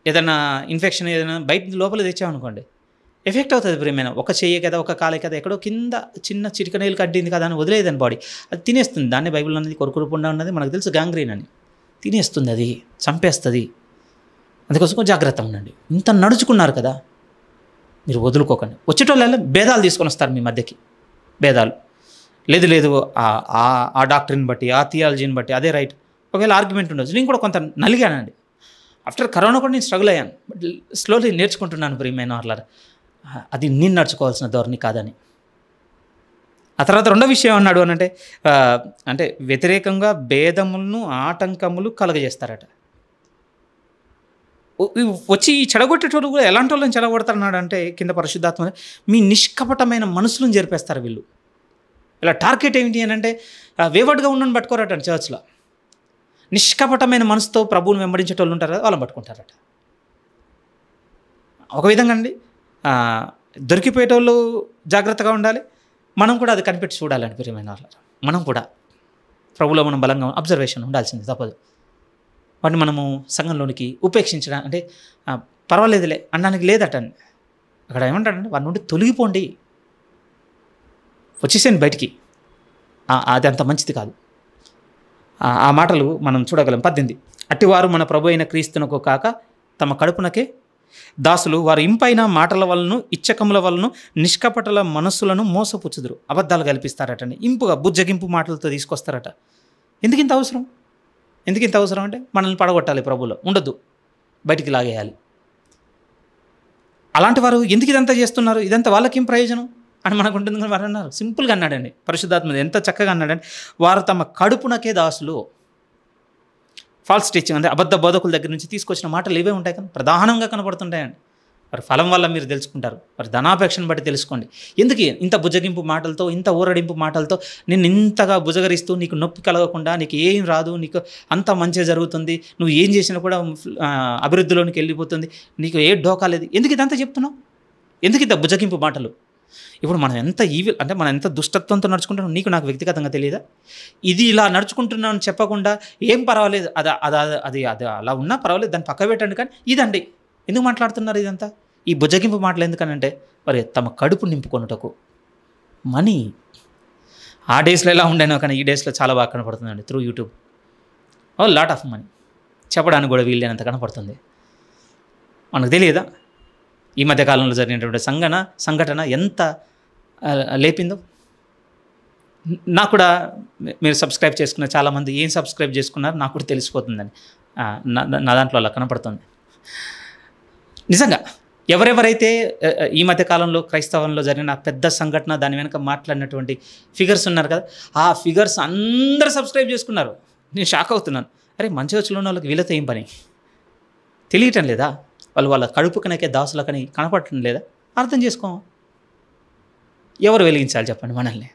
A: ఏదైనా ఇన్ఫెక్షన్ ఏదైనా బయట లోపల తెచ్చామనుకోండి, ఎఫెక్ట్ అవుతుంది ప్రియమైన. ఒక చెయ్యి కదా, ఒక కాలే కదా, ఎక్కడో కింద చిన్న చిటికనేలు కట్టింది కదా అని వదిలేదని బాడీ అది తినేస్తుంది. దాన్ని బైబిల్ అనేది కొరుకురుపుండా ఉన్నది, మనకు తెలుసు గ్యాంగ్రీన్ అని, తినేస్తుంది, అది చంపేస్తుంది. అందుకోసం జాగ్రత్తగా ఉండండి. ఇంత నడుచుకున్నారు కదా, మీరు వదులుకోకండి. వచ్చేటోళ్ళ భేదాలు తీసుకొని వస్తారు మీ మధ్యకి, భేదాలు లేదు ఆ డాక్టర్ని బట్టి, ఆ థియాలజీని బట్టి అదే రైట్, ఒకవేళ ఆర్గ్యుమెంట్ ఉండొచ్చు. నేను కూడా కొంత నలిగానండి, ఆఫ్టర్ కరోనా కూడా నేను స్ట్రగుల్ అయ్యాను, బట్ స్లోలీ నేర్చుకుంటున్నాను ప్రియమైన వాళ్ళ, అది నేను నడుచుకోవాల్సిన ధోరణి కాదని. ఆ తర్వాత రెండో విషయం అన్నాడు అని అంటే వ్యతిరేకంగా భేదములను ఆటంకములు కలగజేస్తారట. వచ్చి ఈ చెడగొట్టేటోళ్ళు కూడా ఎలాంటి వాళ్ళని చెడగొడతారన్నాడు అంటే, కింద పరిశుద్ధాత్మ, మీ నిష్కపటమైన మనసులను జరిపేస్తారు వీళ్ళు. ఇలా టార్గెట్ ఏంటి అని అంటే, వేవర్డ్గా ఉండని పట్టుకోరట చర్చ్లో. నిష్కపటమైన మనసుతో ప్రభువుని వెంబడించేటోళ్ళు ఉంటారు కదా, వాళ్ళని పట్టుకుంటారట. ఒక విధంగా అండి, దొరికిపోయేటోళ్ళు జాగ్రత్తగా ఉండాలి, మనం కూడా అది కనిపెట్టి చూడాలని ప్రియమైన వాళ్ళు. మనం కూడా ప్రభువులో మనం బలంగా అబ్జర్వేషన్ ఉండాల్సింది తప్పదు. వాటిని మనము సంఘంలోనికి ఉపేక్షించడం అంటే పర్వాలేదులే అనడానికి లేదట. అక్కడ ఏమంటాడంటే, వారి నుండి తొలగిపోండి, వచ్చేసేయండి బయటికి, అది అంత మంచిది కాదు. ఆ మాటలు మనం చూడగలం. 18, అట్టివారు మన ప్రభు అయిన క్రీస్తునకు కాక తమ కడుపునకే దాసులు, వారు ఇంపైన మాటల వలను ఇచ్చకముల వలను నిష్కపటల మనస్సులను మోసపుచ్చుదురు, అబద్ధాలు కల్పిస్తారటండి. ఇంపుగా బుజ్జగింపు మాటలతో తీసుకొస్తారట. ఎందుకింత అవసరం అంటే, మనల్ని పడగొట్టాలి, ప్రభులో ఉండొద్దు, బయటికి లాగేయాలి. అలాంటి వారు ఎందుకు ఇదంతా చేస్తున్నారు, ఇదంతా వాళ్ళకేం ప్రయోజనం అని మనకు ఉంటుంది. కానీ వారు అన్నారు, సింపుల్గా అన్నాడండి పరిశుద్ధాత్మ, ఎంత చక్కగా అన్నాడండి, వారు తమ కడుపునకే దాసులు. ఫాల్స్ టీచింగ్ అంటే అబద్ధ బోధకుల దగ్గర నుంచి తీసుకొచ్చిన మాటలు ఇవే ఉంటాయి కదా, ప్రధానంగా కనపడుతుంటాయండి. వారి ఫలం వల్ల మీరు తెలుసుకుంటారు, వారి ధనాపేక్షను బట్టి తెలుసుకోండి. ఎందుకు ఇంత బుజ్జగింపు మాటలతో, ఇంత ఊరడింపు మాటలతో నేను ఇంతగా బుజగరిస్తూ, నీకు నొప్పి కలగకుండా, నీకు ఏం రాదు, నీకు అంత మంచి జరుగుతుంది, నువ్వు ఏం చేసినా కూడా అభివృద్ధిలోనికి వెళ్ళిపోతుంది, నీకు ఏ డోకా లేదు, ఎందుకు ఇదంతా చెప్తున్నావు, ఎందుకు ఇంత బుజ్జగింపు మాటలు? ఇప్పుడు మనం ఎంత ఈవిల్ అంటే, మనం ఎంత దుష్టత్వంతో నడుచుకుంటున్నాం, నీకు నాకు వ్యక్తిగతంగా తెలియదా? ఇది ఇలా నడుచుకుంటున్నాం అని చెప్పకుండా, ఏం పర్వాలేదు, అది అలా ఉన్నా పర్వాలేదు, దాన్ని పక్క పెట్టండి, కానీ ఇదండి ఎందుకు మాట్లాడుతున్నారు ఇదంతా, ఈ బుజ్జగింపు మాటలు ఎందుకనంటే, మరి తమ కడుపు నింపుకొనుటకు. మనీ ఆ డేస్లో ఎలా ఉండేనో కానీ ఈ డేస్లో చాలా బాగా కనపడుతుందండి, through YouTube. Lot of money చెప్పడానికి కూడా వీళ్ళేనంత కనపడుతుంది. మనకు తెలియదా ఈ మధ్యకాలంలో జరిగినటువంటి సంఘటన ఎంత లేపిందో? నాకు కూడా మీరు సబ్స్క్రైబ్ చేసుకున్న చాలామంది ఏం సబ్స్క్రైబ్ చేసుకున్నారు నాకు కూడా తెలిసిపోతుందని నా దాంట్లో అలా కనపడుతుంది. నిజంగా ఎవరెవరైతే ఈ మధ్యకాలంలో క్రైస్తవంలో జరిగిన పెద్ద సంఘటన, దాని వెనక మాట్లాడినటువంటి ఫిగర్స్ ఉన్నారు కదా, ఆ ఫిగర్స్ అందరూ సబ్స్క్రైబ్ చేసుకున్నారు. నేను షాక్ అవుతున్నాను, అరే మంచి వచ్చిన వాళ్ళకి వీళ్ళతో ఏం పని తెలియటం లేదా? వాళ్ళ కడుపుకనకే దాసులకని కనపడటం లేదా? అర్థం చేసుకో. ఎవరు వెలిగించాలి చెప్పండి మనల్ని?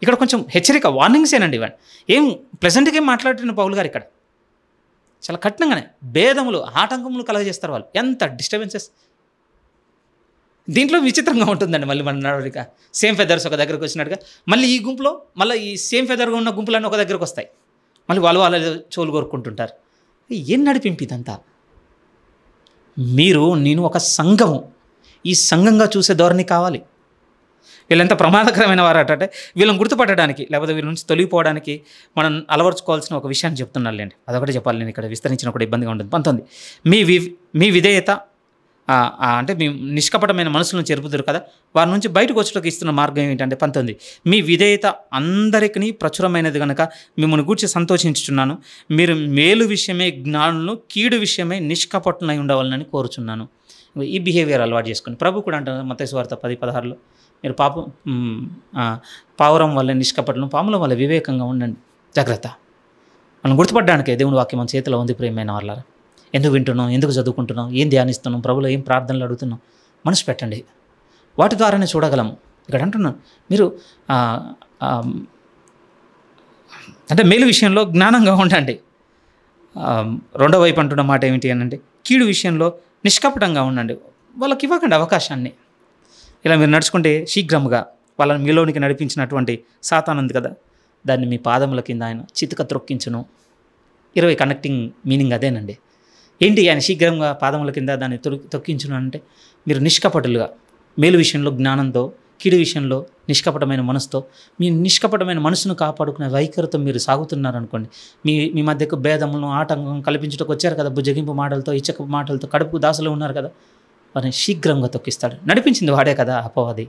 A: ఇక్కడ కొంచెం హెచ్చరిక, వార్నింగ్సేనండి ఇవన్నీ. ఏం ప్లెజెంట్గా ఏం మాట్లాడుతున్న పౌలు గారు ఇక్కడ చాలా కఠినంగానే భేదములు, ఆటంకములు కలగజేస్తారు వాళ్ళు. ఎంత డిస్టర్బెన్సెస్ దీంట్లో విచిత్రంగా ఉంటుందండి. మళ్ళీ మన నడవడిక సేమ్ ఫెదర్స్ ఒక దగ్గరకు వచ్చినట్టుగా, మళ్ళీ ఈ గుంపులో మళ్ళీ ఈ సేమ్ ఫెదర్గా ఉన్న గుంపులన్నీ ఒక దగ్గరకు వస్తాయి, మళ్ళీ వాళ్ళ చోలు కోరుకుంటుంటారు. ఏం నడిపింపు ఇదంతా? నేను ఒక సంఘము, ఈ సంఘంగా చూసే ధోరణి కావాలి. వీళ్ళంత ప్రమాదకరమైన వారటంటే వీళ్ళని గుర్తుపట్టడానికి, లేకపోతే వీళ్ళ నుంచి తొలగిపోవడానికి మనం అలవర్చుకోవాల్సిన ఒక విషయాన్ని చెప్తున్నానులేండి. అదొకటి చెప్పాలి, నేను ఇక్కడ విస్తరించిన కూడా ఇబ్బందిగా ఉంటుంది. 19, మీ విధేయత అంటే మీ నిష్కపటమైన మనసులను చెరుపుతారు కదా, వారి నుంచి బయటకు వచ్చుటకు ఇస్తున్న మార్గం ఏంటంటే 19, మీ విధేయత అందరికీ ప్రచురమైనది కనుక మిమ్మల్ని గూర్చి సంతోషించుచున్నాను. మీరు మేలు విషయమే జ్ఞానులను, కీడు విషయమే నిష్కపటునై ఉండవాలని కోరుచున్నాను. ఈ బిహేవియర్ అలవాటు చేసుకుని ప్రభు కూడా అంటారు మత్తయి సువార్త 10:16, మీరు పావురం వల్ల నిష్కపటలను, పాముల వల్ల వివేకంగా ఉండండి. జాగ్రత్త. మనం గుర్తుపడడానికే దేవుని వాక్యం మన చేతిలో ఉంది. ప్రియమైన వాళ్ళారా, ఎందుకు వింటున్నాం, ఎందుకు చదువుకుంటున్నాం, ఏం ధ్యానిస్తున్నాం, ప్రభులో ఏం ప్రార్థనలు అడుగుతున్నాం, మనసు పెట్టండి. వాటి ద్వారానే చూడగలము. ఇక్కడ అంటున్నాను, మీరు అంటే మేలు విషయంలో జ్ఞానంగా ఉండండి. రెండో వైపు అంటున్న మాట ఏమిటి అని అంటే, కీడు విషయంలో నిష్కపటంగా ఉండండి. వాళ్ళకి ఇవ్వకండి అవకాశాన్ని. ఇలా మీరు నడుచుకుంటే శీఘ్రముగా వాళ్ళని మీలోనికి నడిపించినటువంటి సాతాను ఉంది కదా, దాన్ని మీ పాదముల కింద ఆయన చితక త్రొక్కించును. 20 కనెక్టింగ్ మీనింగ్ అదేనండి. ఏంటి ఆయన శీఘ్రంగా పాదముల కింద దాన్ని తొక్కించును అంటే, మీరు నిష్కపటులుగా మేలు విషయంలో జ్ఞానంతో, కీడు విషయంలో నిష్కపటమైన మనసుతో, మీ నిష్కపటమైన మనసును కాపాడుకునే వైఖరితో మీరు సాగుతున్నారనుకోండి, మీ మధ్యకు భేదములను ఆటంకం కల్పించుటకు వచ్చారు కదా, బుజ్జగింపు మాటలతో, ఇచ్చకపు మాటలతో, కడుపు దాసులు ఉన్నారు కదా, వారిని శీఘ్రంగా తొక్కిస్తాడు. నడిపించింది వాడే కదా అపవాది.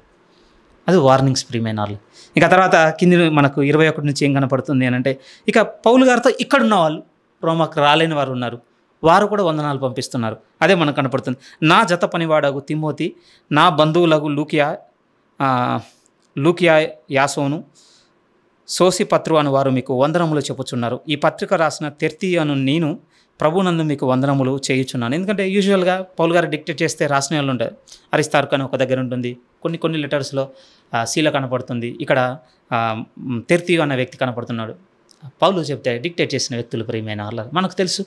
A: అది వార్నింగ్స్ ప్రియమైన వాళ్ళు. ఇక తర్వాత కింది మనకు 21 నుంచి ఏం కనపడుతుంది అని అంటే, ఇక పౌలు గారితో ఇక్కడున్న వాళ్ళు, రోమాకు రాలేని వారు ఉన్నారు, వారు కూడా వందనాలు పంపిస్తున్నారు. అదే మనకు కనపడుతుంది. నా జత పనివాడగు తిమోతి, నా బంధువులకు లూకియా యాసోను, సోసిపత్రు అని వారు మీకు వందనములు చెప్పుచున్నారు. ఈ పత్రిక రాసిన తెర్తియను నేను ప్రభునందు మీకు వందనములు చేయుచున్నాను. ఎందుకంటే యూజువల్గా పౌలు గారు డిక్టేట్ చేస్తే రాసిన వాళ్ళు ఉంటారు. అరిస్తార్కు అని ఒక దగ్గర ఉంటుంది, కొన్ని లెటర్స్లో శీల కనపడుతుంది, ఇక్కడ తెర్తియు అన్న వ్యక్తి కనపడుతున్నాడు. పౌలు చెప్తే డిక్టేట్ చేసిన వ్యక్తులు ప్రియమైన వాళ్ళ. మనకు తెలుసు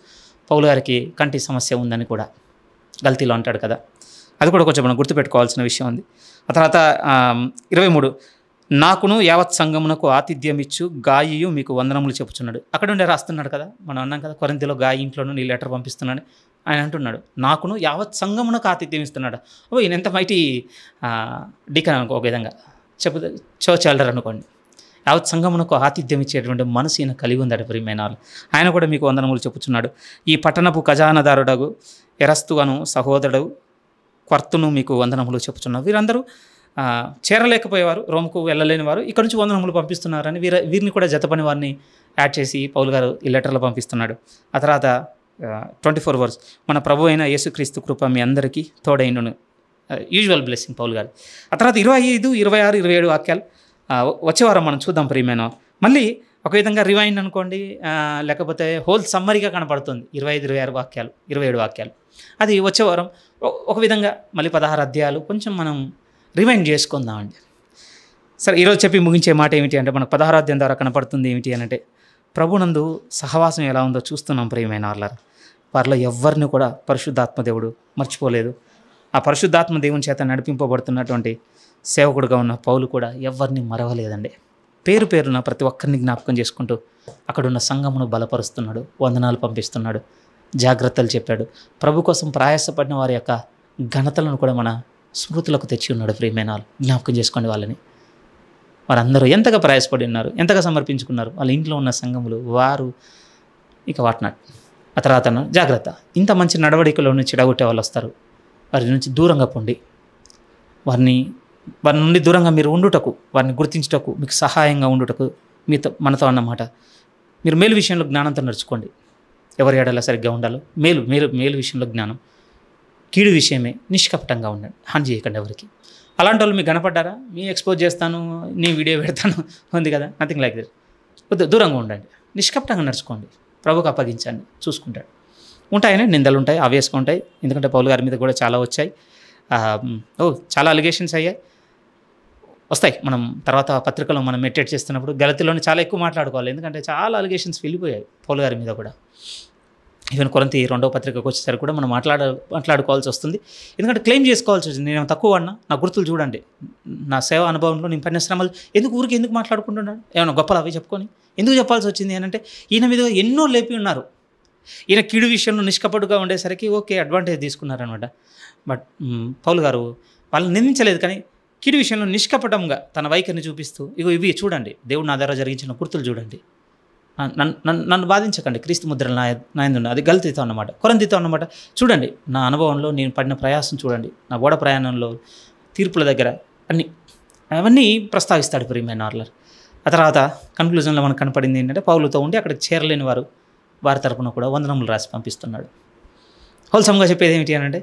A: పౌలు గారికి కంటి సమస్య ఉందని కూడా గల్తీలో అంటాడు కదా, అది కూడా కొంచెం మనం గుర్తుపెట్టుకోవాల్సిన విషయం ఉంది. ఆ తర్వాత 23, నాకును యావత్ సంఘమునకు ఆతిథ్యం ఇచ్చు గాయియు మీకు వందనములు చెప్పుచున్నాడు. అక్కడ ఉండే రాస్తున్నాడు కదా, మనం అన్నాం కదా కొరింథీలో గాయి ఇంట్లోనూ నీ లెటర్ పంపిస్తున్నాడు. ఆయన అంటున్నాడు నాకును యావత్ సంఘమునకు ఆతిథ్యం ఇస్తున్నాడు. ఈయన ఎంత మైటి డీకన్ అనుకో, ఒక విధంగా చర్చ్ ఎల్డర్ అనుకోండి. యావత్ సంఘమునకు ఆతిథ్యం ఇచ్చేటువంటి మనసు ఈయన కలిగి ఉందట ప్రియమైన వాళ్ళు. ఆయన కూడా మీకు వందనములు చెప్పుచున్నాడు. ఈ పట్టణపు ఖజానాదారుడగు ఎరస్తు అను సహోదరుడు క్వర్తును మీకు వందనములు చెప్పుచున్నారు. వీరందరూ చేరలేకపోయేవారు, రోమ్కు వెళ్ళలేని వారు ఇక్కడ నుంచి వందనములు పంపిస్తున్నారని వీరిని కూడా జతపని వారిని యాడ్ చేసి పౌలు గారు ఈ లెటర్లో పంపిస్తున్నాడు. ఆ తర్వాత 24 వర్స్, మన ప్రభు అయిన యేసుక్రీస్తు కృప మీ అందరికీ తోడైండును. యూజువల్ బ్లెస్సింగ్ పౌలు గారు. ఆ తర్వాత 25, 26, 27 వాక్యాలు వచ్చేవారం మనం చూద్దాం ప్రియమైన. మళ్ళీ ఒక విధంగా రివైండ్ అనుకోండి, లేకపోతే హోల్ సమ్మరీగా కనపడుతుంది 25, 26 వాక్యాలు, 27 వాక్యాలు. అది వచ్చేవారం ఒక విధంగా మళ్ళీ 16 అధ్యాయాలు కొంచెం మనం రివైండ్ చేసుకుందామండి. సరే, ఈరోజు చెప్పి ముగించే మాట ఏమిటి అంటే, మనకు 16వ అధ్యాయం ద్వారా కనపడుతుంది ఏమిటి అని అంటే, ప్రభునందు సహవాసం ఎలా ఉందో చూస్తున్నాం ప్రియమైన వాళ్ళారు. వారిలో ఎవరిని కూడా పరిశుద్ధాత్మ దేవుడు మర్చిపోలేదు. ఆ పరిశుద్ధాత్మ దేవుని చేత నడిపింపబడుతున్నటువంటి సేవకుడుగా ఉన్న పౌలు కూడా ఎవరిని మరవలేదండి. పేరు పేరున ప్రతి ఒక్కరిని జ్ఞాపకం చేసుకుంటూ అక్కడున్న సంఘమును బలపరుస్తున్నాడు, వందనాలు పంపిస్తున్నాడు, జాగ్రత్తలు చెప్పాడు. ప్రభు కోసం ప్రయాసపడిన వారి యొక్క ఘనతలను కూడా మన స్మృతులకు తెచ్చి ఉన్నాడు ప్రియమైన వాళ్ళు. జ్ఞాపకం చేసుకోండి వాళ్ళని. వారందరూ ఎంతగా ప్రయాసపడి ఉన్నారు, ఎంతగా సమర్పించుకున్నారు. వాళ్ళ ఇంట్లో ఉన్న సంఘములు వారు ఇక వాటినాడు. ఆ తర్వాత జాగ్రత్త, ఇంత మంచి నడవడికలో నుంచి చెడగొట్టే వాళ్ళు వస్తారు, వారి నుంచి దూరంగా పొండి. వారి నుండి దూరంగా మీరు ఉండుటకు, వారిని గుర్తించుటకు, మీకు సహాయంగా ఉండుటకు మనతో అన్నమాట. మీరు మేలు విషయంలో జ్ఞానంతో నడుచుకోండి. ఎవరి ఏడలా సరిగ్గా ఉండాలో మేలు విషయంలో జ్ఞానం, కీడు విషయమే నిష్కపటంగా ఉండండి. హాని చేయకండి ఎవరికి. అలాంటి వాళ్ళు మీకు కనపడ్డారా, మీ ఎక్స్పోజ్ చేస్తాను, నీ వీడియో పెడతాను ఉంది కదా, నథింగ్ లైక్ దట్. దూరంగా ఉండండి, నిష్కపటంగా నడుచుకోండి, ప్రభుకు అప్పగించండి, చూసుకుంటాడు. ఉంటాయని నిందలు ఉంటాయి, ఆబ్వియస్గా ఉంటాయి. ఎందుకంటే పౌలు గారి మీద కూడా చాలా వచ్చాయి, చాలా అలిగేషన్స్ అయ్యాయి, వస్తాయి. మనం తర్వాత పత్రికలో మనం మెడిటేట్ చేస్తున్నప్పుడు గలతీలోనే చాలా ఎక్కువ మాట్లాడుకోవాలి. ఎందుకంటే చాలా అలిగేషన్స్ వెళ్ళిపోయాయి పౌలు గారి మీద కూడా. ఈవెన్ కొరింథీ 2వ పత్రికకు వచ్చేసరికి కూడా మనం మాట్లాడుకోవాల్సి వస్తుంది. ఎందుకంటే క్లెయిమ్ చేసుకోవాల్సి వచ్చింది. నేను తక్కువ అన్నా, నా గుర్తులు చూడండి, నా సేవ అనుభవంలో నేను పడిన శ్రమలు ఎందుకు మాట్లాడుకుంటున్నాడు, ఏమైనా గొప్పలు అవి చెప్పుకొని ఎందుకు చెప్పాల్సి వచ్చింది అని అంటే, ఈయన మీద ఎన్నో లేపి ఉన్నారు. ఈయన కీడు విషయంలో నిష్కపటుగా ఉండేసరికి ఓకే అడ్వాంటేజ్ తీసుకున్నారనమాట. బట్ పౌలు గారు వాళ్ళని నిందించలేదు, కానీ కీడు విషయంలో నిష్కపటంగా తన వైఖరిని చూపిస్తూ ఇవి చూడండి, దేవుడు నా ద్వారా జరిగించిన గుర్తులు చూడండి, నన్ను బాధించకండి, క్రీస్తు ముద్రలు నాయందున్న, అది గల్తీతో అన్నమాట, కొరంతితో అన్నమాట. చూడండి నా అనుభవంలో నేను పడిన ప్రయాసం చూడండి, నా ఓడ ప్రయాణంలో తీర్పుల దగ్గర అవన్నీ ప్రస్తావిస్తాడు ప్రియమైన వారలారా. ఆ తర్వాత కన్క్లూజన్లో మనకు కనపడింది ఏంటంటే పౌలుతో ఉండి అక్కడికి చేరలేని వారి తరపున కూడా వందనములు రాసి పంపిస్తున్నాడు. హోల్సమ్గా చెప్పేది ఏమిటి అని అంటే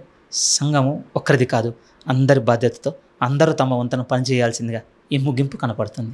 A: సంఘము ఒక్కరిది కాదు, అందరి బాధ్యతతో అందరూ తమ వంతన పనిచేయాల్సిందిగా ఈ ముగింపు కనపడుతుంది.